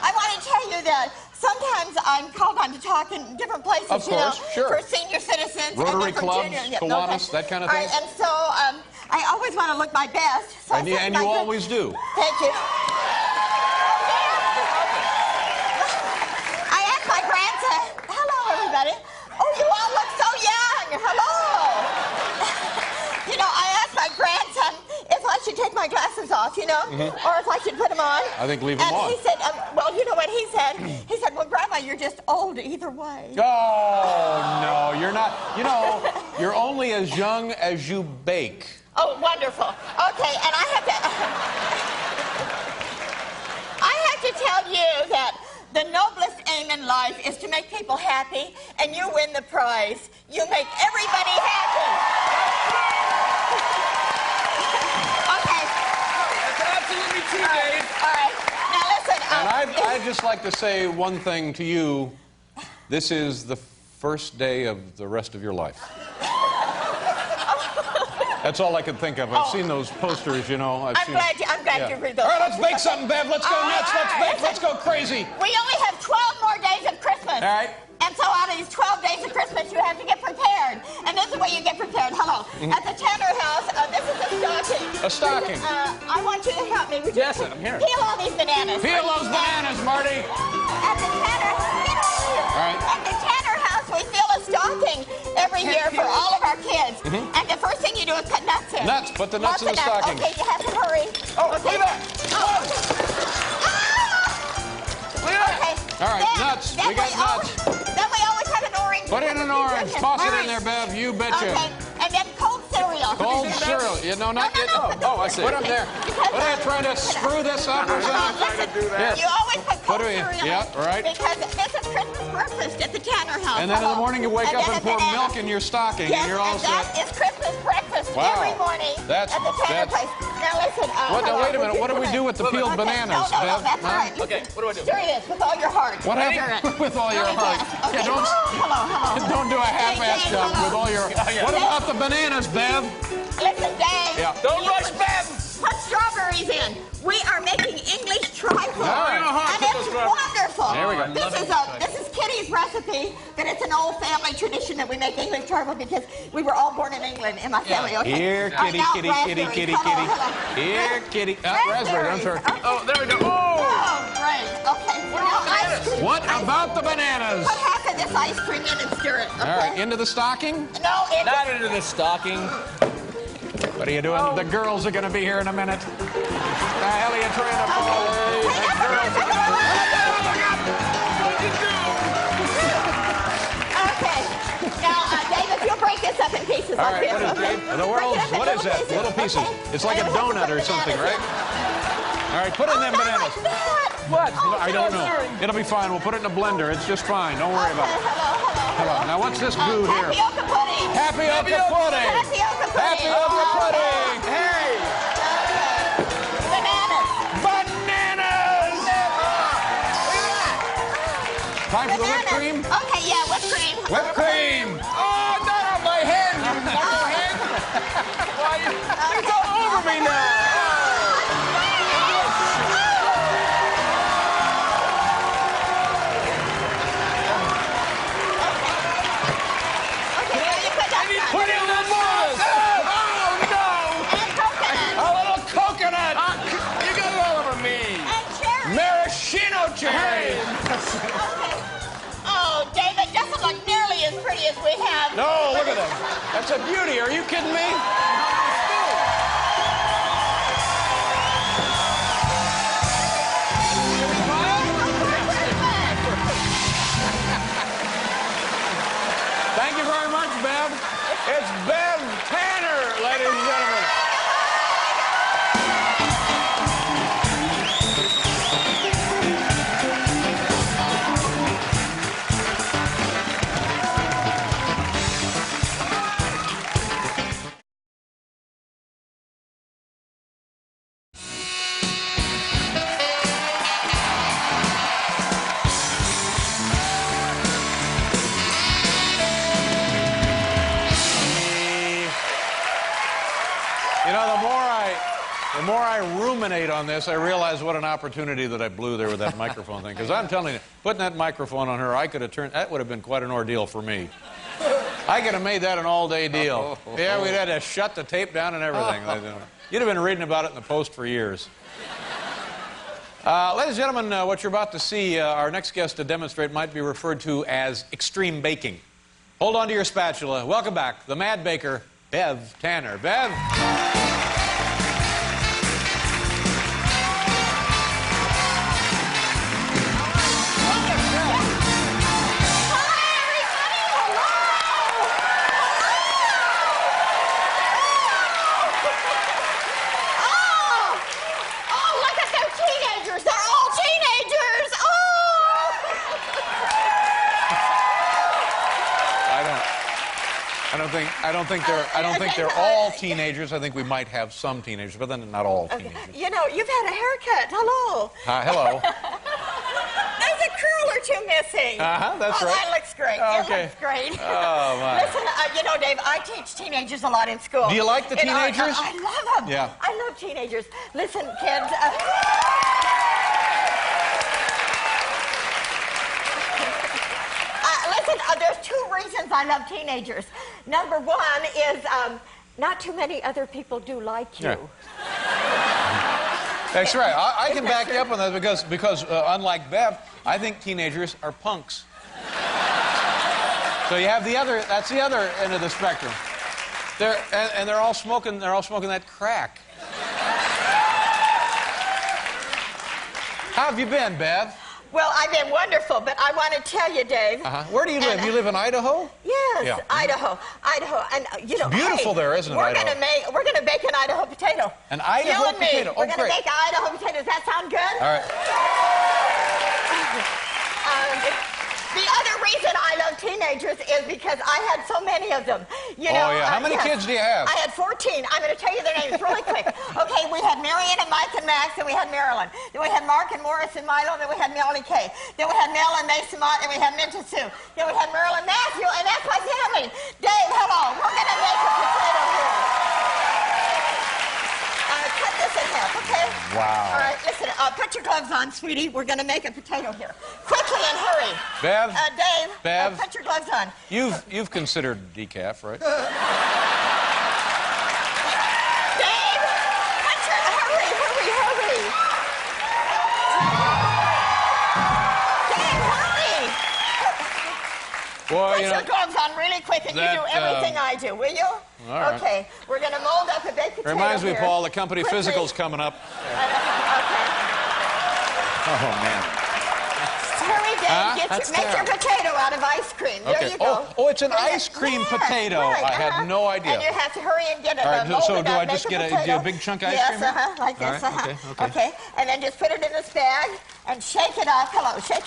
I want to tell you that sometimes I'm called on to talk in different places, of course, you know, for senior citizens. Rotary and for clubs, junior, Kiwanis, that kind of thing. All right, and so I always want to look my best. So and you always do. Thank you. Everybody. Oh, you all look so young. Hello. You know, I asked my grandson if I should take my glasses off, you know, or if I should put them on. I think leave them on. And he said, well, you know what he said? He said, well, Grandma, you're just old either way. Oh, no, you're not. You know, you're only as young as you bake. Oh, wonderful. Okay, and I have to tell you that the noblest aim in life is to make people happy, and you win the prize. You make everybody happy. Okay. That's absolutely true, Dave. All right. Now listen. And I'd just like to say one thing to you. This is the first day of the rest of your life. That's all I can think of. I've seen those posters, you know. I'm glad you read those. All right, let's bake something, Bev. Let's go nuts. Let's bake. Let's go crazy. We only have 12 more days of Christmas. All right. And so out of these 12 days of Christmas, you have to get prepared. And this is where you get prepared. Hello. At the Tanner house, this is a stocking. A stocking. I want you to help me. Yes, I'm here. Peel all these bananas. Peel those bananas, Marty. At the Tanner, get over here. All right. At the Tanner house, we fill a stocking every year for all of our kids. And the first thing you do is put nuts in. Nuts. Put the nuts in the stocking. Okay, you have to hurry. Oh, okay. look at that. Okay. All right, nuts. We got nuts. Then we always have an orange. Put in an orange. Toss it in there, Bev. You betcha. Okay. And then cold cereal. Cold cereal. Yeah, no, not yet. Oh, I see. Put them there. What are you trying to screw this up or something? Here. You always put cold cereal. Yeah, right. Because this is Christmas breakfast at the Tanner house. And then in the morning you wake up and pour milk in your stocking, yes, and you're all set. That is Christmas breakfast every morning at the Tanner place. Now listen. Now wait a minute. What do we do with the peeled bananas, Bev? That's all right. Okay, what do I do? Stir this with all your heart. What happened with all your heart? Okay. Yeah, don't do a half-ass job with all your. What about the bananas, Bev? Listen, Dave. Yeah. Don't rush, Bev. Put strawberries in. We are making English trifle, right. and it's wonderful. There we go. This is Kitty's recipe, but it's an old family tradition that we make English trifle because we were all born in England in my family. Okay. Here, kitty, kitty, kitty, kitty, kitty. Here, kitty. Raspberry. I'm sorry. Okay. Oh, there we go. Oh, great. Okay. What about the bananas? Put half of this ice cream in and stir it. Okay? All right, into the stocking. No, Not into the stocking. What are you doing? The girls are going to be here in a minute. The hell are you trying to pull? Okay. Now, Dave, if you'll break this up in pieces. All right, what is that? Little pieces. It's like a donut or something, right? All right, put in them bananas. What? I don't know. It'll be fine. We'll put it in a blender. It's just fine. Don't worry about it. Hello. Now, what's this goo here? Tapioca pudding. Tapioca pudding. Tapioca pudding. Tapioca pudding. Hey. Bananas. Bananas. Time for the whipped cream? Okay, yeah, whipped cream. Whipped cream. Oh, not on my head, you knucklehead. Why, it's all over me now. is we have... No, look at that. That's a beauty. Are you kidding me? Thank you very much, Bev. It's Bev Tanner, ladies and gentlemen. You know, the more I ruminate on this, I realize what an opportunity that I blew there with that microphone thing. Because I'm telling you, putting that microphone on her, I could have turned, that would have been quite an ordeal for me. I could have made that an all-day deal. Yeah, we'd had to shut the tape down and everything. You'd have been reading about it in the Post for years. Ladies and gentlemen, what you're about to see our next guest to demonstrate might be referred to as extreme baking. Hold on to your spatula. Welcome back, the Mad Baker, Bev Tanner. Bev? I don't think they're all teenagers. I think we might have some teenagers, but then not all teenagers. You know, you've had a haircut. Hello. Hello. There's a curl or two missing. That's right. That looks great. Okay. It looks great. Oh, my. Listen, you know, Dave, I teach teenagers a lot in school. Do you like the teenagers? I love them. Yeah. I love teenagers. Listen, kids. There's two reasons I love teenagers. Number one is not too many other people do like you. Yeah. That's right. I can back you up on that because unlike Bev, I think teenagers are punks. So you have that's the other end of the spectrum. They're all smoking that crack. How have you been, Bev? Well, I've been wonderful, but I want to tell you, Dave. Where do you live? You live in Idaho? Yes, Yeah. Idaho, and you know, it's beautiful there, isn't it? We're gonna bake an Idaho potato. An Idaho you and potato. Me. We're gonna make an Idaho potato. Does that sound good? All right. The other reason I love teenagers is because I had so many of them. You know, yeah. How many kids do you have? I had 14. I'm going to tell you their names really quick. Okay, we had Marion and Mike and Max, and we had Marilyn. Then we had Mark and Morris and Milo, and then we had Melanie Kay. Then we had Mel and Mason Mott, and we had Minta Sue. Then we had Marilyn Matthew, and that's my family. Dave, hello. We're going to make a potato here. Cut this in half, okay? Wow. All right, listen, put your gloves on, sweetie. We're going to make a potato here. Quickly and hurry. Bev? Dave, Bev? Put your gloves on. You've considered decaf, right? Dave, hurry. Dave, hurry. Boy, Put your gloves on really quick, and you do everything I do, will you? All right. Okay, we're going to mold up a baked potato. Reminds me, here. Paul, the company Quickly. physical's coming up. Okay. Oh, man. Hurry, Dave, make your potato out of ice cream. Okay. There you go. Oh, it's an ice cream potato. Right, I had no idea. And you have to hurry and get it. All right, so molded do up, I just make get a big chunk of ice cream? Yes, like All this. right, Okay, and then just put it in this bag and shake it up. Hello, shake.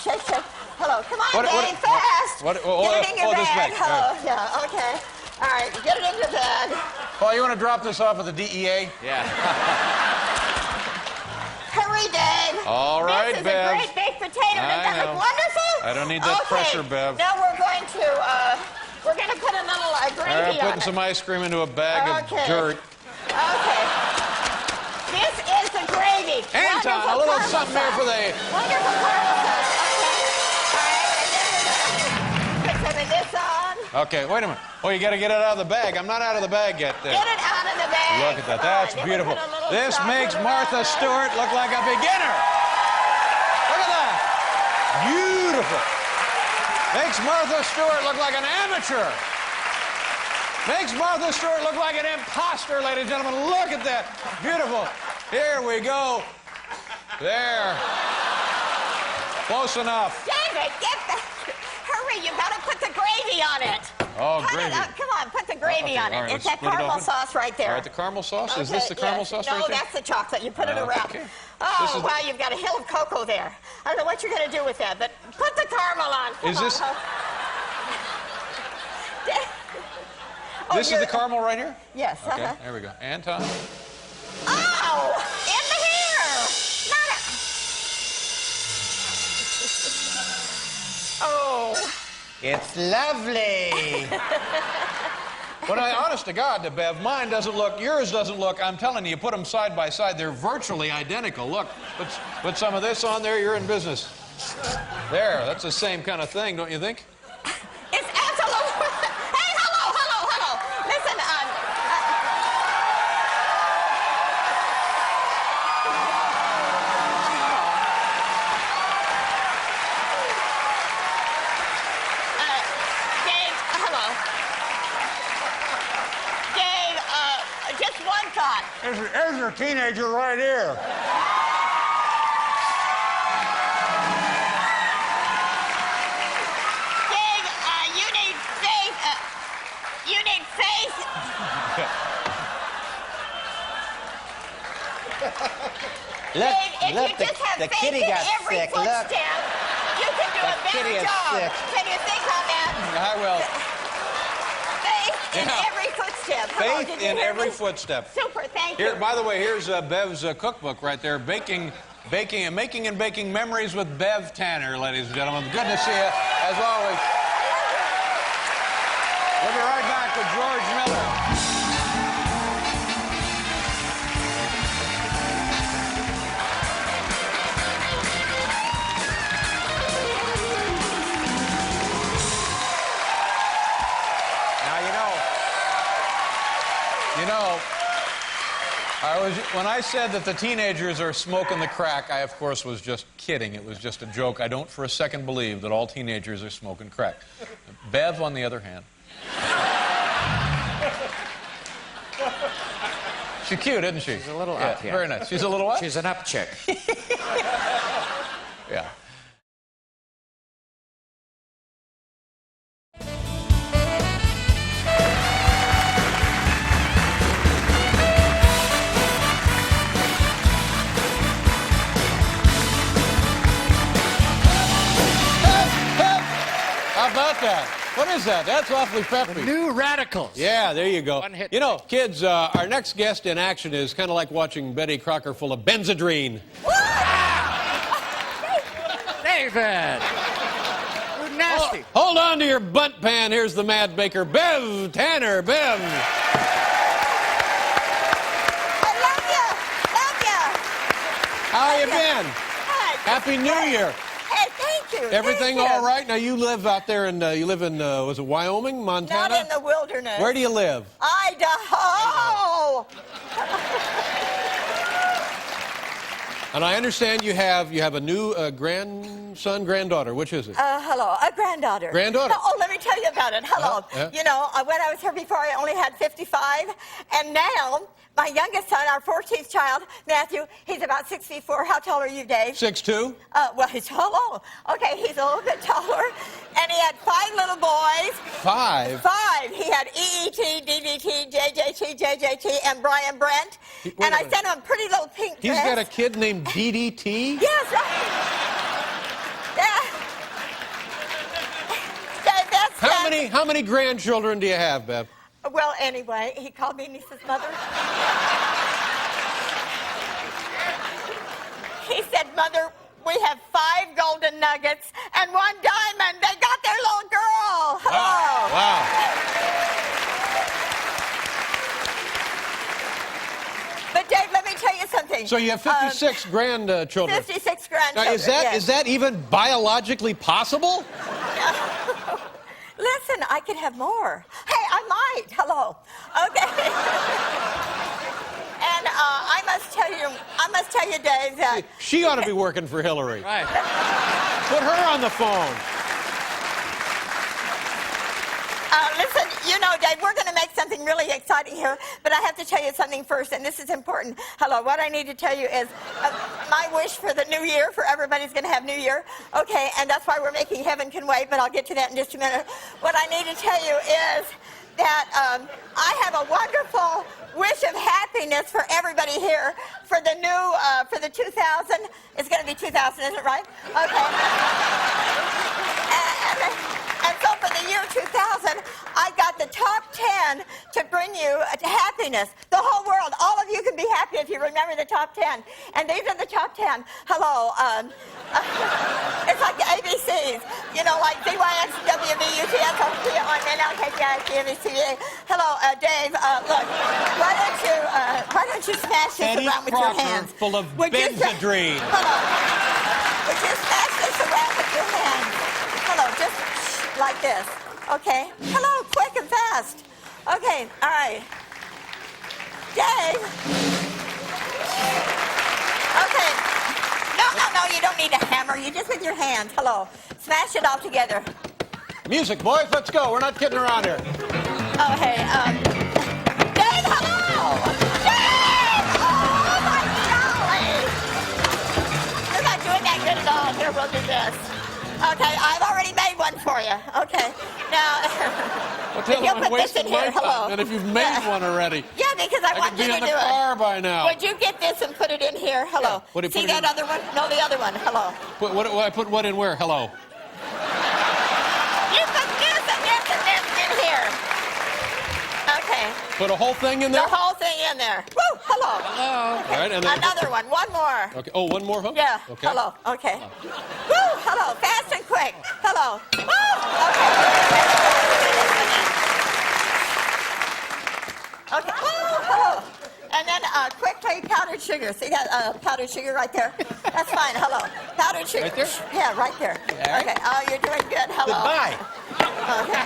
Hello, come on, Dave, fast. Get it in your this bag. bag. Hello, yeah, okay. All right, get it in your bag. Paul, you want to drop this off at the DEA? Yeah. Hurry, Dave. All right, This is Bev. a great baked potato. Doesn't that know. look wonderful? I don't need that pressure, Bev. Now we're going to put a little gravy All right, on putting it. some ice cream into a bag of dirt. Okay. This is the gravy. Anton, a little something there for the... Wonderful parmesan. Okay. All right, and then we're going to put some of this on. Okay, wait a minute. Oh, you got to get it out of the bag. I'm not out of the bag yet. There. Get it out of the bag. Look at that. That's Then we beautiful. put a little This salt makes on Martha it. Stewart look like a beginner. Look at that. Beautiful. Makes Martha Stewart look like an amateur. Makes Martha Stewart look like an imposter, ladies and gentlemen. Look at that. Beautiful. Here we go. There. Close enough. David, get back. Hurry, you gotta put the gravy on it. Oh, Cut gravy. it up. Come on, put the gravy Okay, on it. all right, It's let's that split it caramel open. sauce right there. All right, the caramel sauce? Is Okay, this the caramel yes. sauce no, right there? No, that's the chocolate. You put it around. Okay. Oh, This is- wow, you've got a hill of cocoa there. I don't know what you're going to do with that, but put the caramel on. Come Is on, this- huh? This is the caramel right here? Yes. Okay, there we go. And Tom? Oh, in the hair. Not a... Oh. It's lovely. But honest to God, Bev, mine doesn't look, yours doesn't look, I'm telling you, put them side by side, they're virtually identical. Look, put some of this on there, you're in business. There, that's the same kind of thing, don't you think? It's absolutely... Hey, hello. Listen, Dave, hello. Dave, just one thought. There's your teenager right here. Dave, you need faith. You need faith. Look, Dave, if look, you just have the faith kitty in got every sick. footstep, Look. you can do a The kitty better is job. sick. Can you think on that? I will. Faith in Yeah. every footstep. Hello, Faith did you in hear every me? footstep. Super, thank you. Here, by the way, here's Bev's cookbook right there, making and baking memories with Bev Tanner, ladies and gentlemen. Good to see you, as always. We'll be right back with George Miller. Now, when I said that the teenagers are smoking the crack, I, of course, was just kidding. It was just a joke. I don't for a second believe that all teenagers are smoking crack. Bev, on the other hand. She's cute, isn't she? She's a little up, yeah. Very nice. She's a little what? She's an up chick. Yeah. How about that? What is that? That's awfully peppy. New Radicals. Yeah, there you go. One hit. You know, kids, our next guest in action is kind of like watching Betty Crocker full of Benzedrine. David. You're nasty. Hold on to your bunt pan. Here's the Mad Baker, Bev Tanner. Bev. I love you. How you been? Hi. Happy New Year. Hey, thank you. Everything thank you. all right? Now, you live out there in, was it Wyoming, Montana? Not in the wilderness. Where do you live? Idaho. And I understand you have a new granddaughter. Which is it? Hello, a granddaughter. Granddaughter. Oh, let me tell you about it. Hello. Yeah. You know, when I was here before, I only had 55, and now my youngest son, our 14th child, Matthew, he's about 64. How tall are you, Dave? 6'2". Well, he's hello. Okay, he's a little bit taller, and he had 5 little boys. 5. 5. He had EET, DDT, JJT, and Brian Brent. And I sent him a pretty little pink He's dress. got a kid named DDT? Yes, right. Yeah. How many grandchildren do you have, Bev? Well, anyway, he called me Niece's mother. He said, Mother, we have 5 golden nuggets and 1 diamond. They got their little girl. Hello. Wow. But Dave, let me tell you something. So you have 56 grandchildren. 56 Now, grandchildren. is that even biologically possible? Listen, I could have more. Hey, I might. Hello. Okay. And I must tell you, Dave, that She ought to be working for Hillary. Right. Put her on the phone. Listen, you know, Dave, we're going to make something really exciting here, but I have to tell you something first, and this is important. Hello, what I need to tell you is my wish for the new year, for everybody's going to have New Year. Okay, and that's why we're making Heaven Can Wait, but I'll get to that in just a minute. What I need to tell you is that I have a wonderful wish of happiness for everybody here for the new, for the 2000. It's going to be 2000, isn't it right? Okay. And so for the year 2000, I got the top 10 to bring you to happiness. The whole world, all of you can be happy if you remember the top 10. And these are the top 10. Hello. It's like the ABCs, you know, like DYX, WVUTS, KPI, Hello, Dave. Look, why don't you smash this around with your hands? Full of Benzedrine. Hello. Would you smash this around with your hands? Hello, just like this. Okay. Hello, quick and fast. Okay, all right. Dave. Okay. No, you don't need a hammer. You just with your hands. Hello. Smash it all together. Music, boys, let's go. We're not kidding around here. Oh, hey, Dave, hello! Dave! Oh, my golly! You're not doing that good at all. Here, we'll do this. Okay, I've already made one for you. Okay, now, if you'll put this in here, hello. And if you've made one already. Yeah, because I want you to do it. I could be in the car by now. Would you get this and put it in here? Hello. Yeah. See that other one? No, the other one. Hello. I put what in where? Hello. You put this and this and this in here. Okay. Put a whole thing in there? The whole thing in there. Woo! Hello. Hello. Okay. All right, and then another one. One more. Okay. Oh, one more, huh? Yeah. Okay. Hello. Okay. Woo! Hello. Fast and quick. Hello. Woo! Okay. Okay. Woo! Hello. And then quickly powdered sugar. See that powdered sugar right there? That's fine. Hello. Powdered sugar. Right there? Yeah, right there. Yeah. Okay. Oh, you're doing good. Hello. Goodbye. Okay.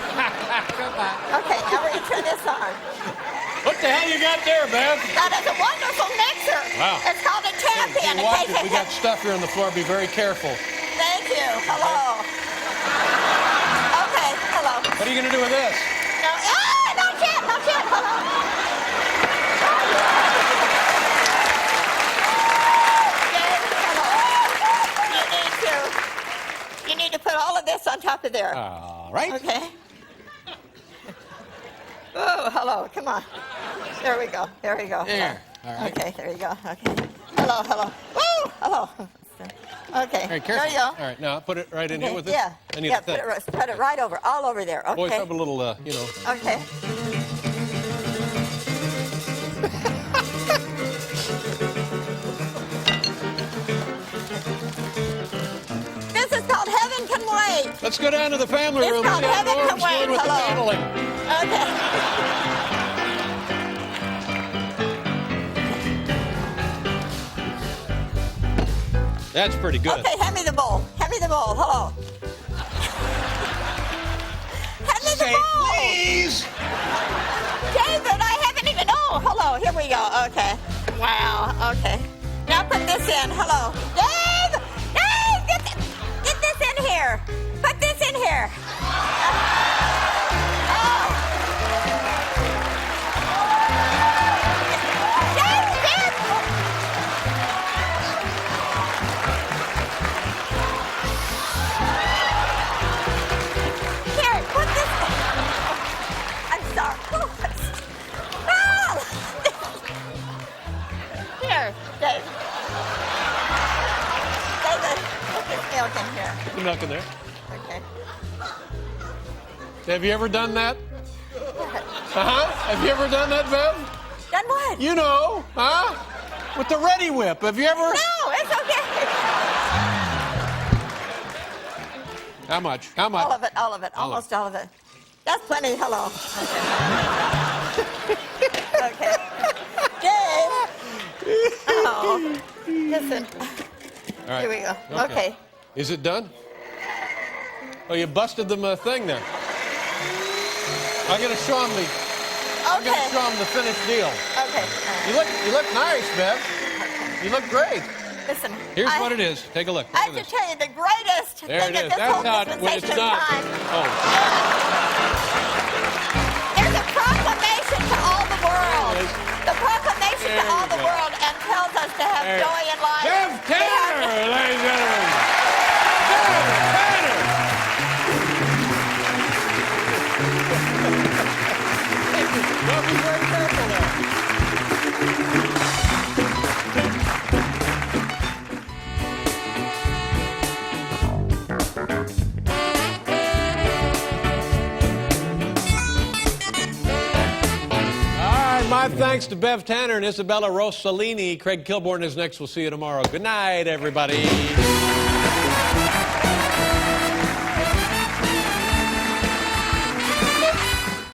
Okay. Now we're going to turn this on. What the hell you got there, Bev? That is a wonderful mixer. Wow. It's called a champion. Hey, watch it. We got stuff here on the floor. Be very careful. Thank you. Hello. Okay. Hello. What are you going to do with this? No. Not yet. Not yet. Hello. You need to put all of this on top of there. All right. Okay. Oh, hello. Come on. There we go. There we go. There. All right. Okay, there you go. Okay. Hello, hello. Woo! Hello. Okay. All right, there careful. you go. All right, now put it right in here with this. Yeah. I need Yeah, a thing. put it right over, all over there. Okay. Boys, have a little, you know. Okay. This is called Heaven Can Wait. Let's go down to the family It's room called and see Heaven how Can Norm's Wait. doing with the Hello. handling. Okay. That's pretty good. Okay, hand me the bowl. Hand me the bowl. Hello. Hand me the Say bowl. please. David, I haven't even. Oh, hello. Here we go. Okay. Wow. Okay. Now put this in. Hello. Dave! Dave! Get this in here. Put this in here. Oh. Dave! Here, put this. I'm sorry. Oh, here, Dave. David, put this milk in here. Put the milk in there. Okay. Have you ever done that? Have you ever done that, Bev? Done what? You know, huh? With the Ready Whip. Have you ever? No, it's okay. How much? How much? All of it, all of it, almost all of it. That's plenty. Hello. Okay. Dave. Oh, listen. All right. Here we go. Okay. Is it done? Oh, you busted the thing there. I'm gonna show him the. I'm gonna show him the finished deal. Okay. You look nice, Bev. You look great. Listen. Here's what it is. Take a look. I Look have at to tell you, the greatest There thing it of is. this That's whole not when it's dispensation of not. time. Oh. have joy in life. Bev Tanner, ladies and gentlemen. Bev Tanner. Well, be very careful there. My thanks to Bev Tanner and Isabella Rossellini. Craig Kilborn is next. We'll see you tomorrow. Good night, everybody.